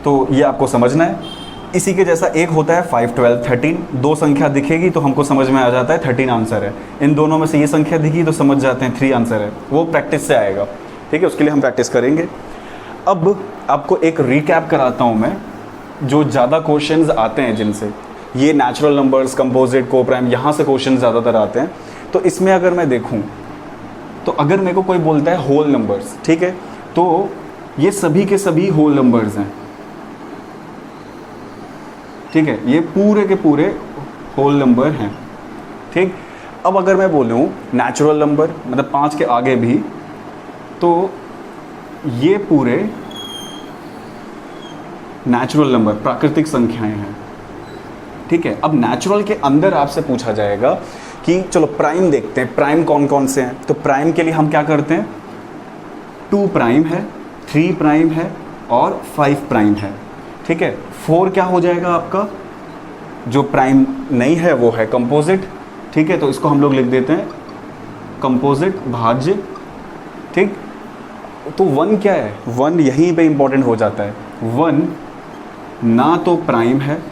तो ये आपको समझना है। इसी के जैसा एक होता है 5, 12, 13। 2 संख्या दिखेगी तो हमको समझ में आ जाता है 13 आंसर है। इन दोनों में से ये संख्या दिखी तो समझ जाते हैं 3 आंसर है। वो प्रैक्टिस से आएगा। ठीक है, उसके लिए हम प्रैक्टिस करेंगे। अब आपको एक रिकैप कराता हूँ मैं, जो ज़्यादा क्वेश्चंस आते हैं जिनसे, ये नेचुरल नंबर्स, कंपोजिट, को प्राइम, यहाँ से क्वेश्चन ज़्यादातर आते हैं। तो इसमें अगर मैं देखूँ, तो अगर मेरे को कोई बोलता है होल नंबर्स, ठीक है, तो ये सभी के सभी होल नंबर्स हैं। ठीक है, ये पूरे के पूरे होल नंबर हैं। ठीक, अब अगर मैं बोलूँ नेचुरल नंबर, मतलब 5 के आगे भी, तो ये पूरे नेचुरल नंबर, प्राकृतिक संख्याएं हैं। ठीक है, अब नेचुरल के अंदर आपसे पूछा जाएगा कि चलो प्राइम देखते हैं, प्राइम कौन कौन से हैं। तो प्राइम के लिए हम क्या करते हैं, 2 प्राइम है, 3 प्राइम है और 5 प्राइम है। ठीक है, 4 क्या हो जाएगा आपका, जो प्राइम नहीं है वो है कंपोजिट। ठीक है, तो इसको हम लोग लिख देते हैं कंपोजिट भाज्य। ठीक, तो 1 क्या है, 1 यहीं पे इंपॉर्टेंट हो जाता है। 1 ना तो प्राइम है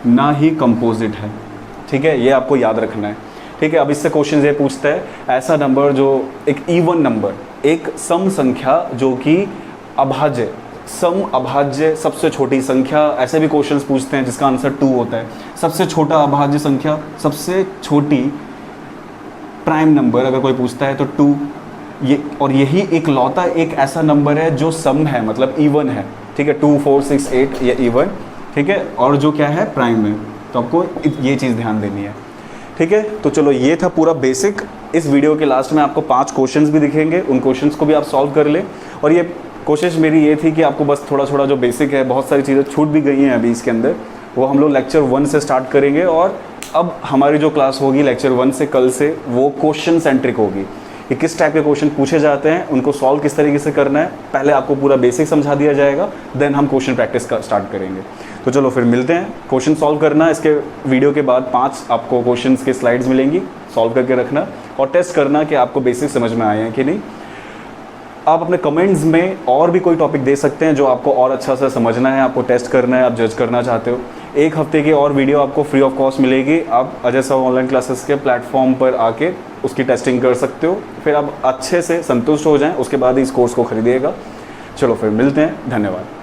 ना ही कंपोजिट है। ठीक है, ये आपको याद रखना है। ठीक है, अब इससे क्वेश्चन ये पूछता है, ऐसा नंबर जो एक इवन नंबर, एक सम संख्या जो कि अभाज्य, सम अभाज्य सबसे छोटी संख्या, ऐसे भी क्वेश्चंस पूछते हैं जिसका आंसर 2 होता है। सबसे छोटा अभाज्य संख्या, सबसे छोटी प्राइम नंबर अगर कोई पूछता है तो 2। ये और यही एक लौता एक ऐसा नंबर है जो सम है, मतलब इवन है। ठीक है, 2, 4, 6, 8 या इवन, ठीक है, और जो क्या है प्राइम में, तो आपको ये चीज़ ध्यान देनी है, ठीक है। तो चलो ये था पूरा बेसिक। इस वीडियो के लास्ट में आपको 5 क्वेश्चंस भी दिखेंगे, उन क्वेश्चंस को भी आप सॉल्व कर ले। और ये कोशिश मेरी ये थी कि आपको बस थोड़ा थोड़ा जो बेसिक है, बहुत सारी चीज़ें छूट भी गई हैं अभी इसके अंदर, वो हम लोग लेक्चर 1 से स्टार्ट करेंगे। और अब हमारी जो क्लास होगी लेक्चर 1 से, कल से, वो क्वेश्चन सेंट्रिक होगी कि किस टाइप के क्वेश्चन पूछे जाते हैं, उनको सॉल्व किस तरीके से करना है। पहले आपको पूरा बेसिक समझा दिया जाएगा, देन हम क्वेश्चन प्रैक्टिस का स्टार्ट करेंगे। तो चलो फिर मिलते हैं। क्वेश्चन सॉल्व करना, इसके वीडियो के बाद 5 आपको क्वेश्चंस के स्लाइड्स मिलेंगी, सॉल्व करके रखना और टेस्ट करना कि आपको बेसिक समझ में आए हैं कि नहीं। आप अपने कमेंट्स में और भी कोई टॉपिक दे सकते हैं जो आपको और अच्छा से समझना है, आपको टेस्ट करना है, आप जज करना चाहते हो। 1 हफ्ते की और वीडियो आपको फ्री ऑफ कॉस्ट मिलेगी। आप अजय साहू ऑनलाइन क्लासेस के प्लेटफॉर्म पर आके उसकी टेस्टिंग कर सकते हो, फिर आप अच्छे से संतुष्ट हो जाएं, उसके बाद ही इस कोर्स को खरीदिएगा। चलो फिर मिलते हैं, धन्यवाद।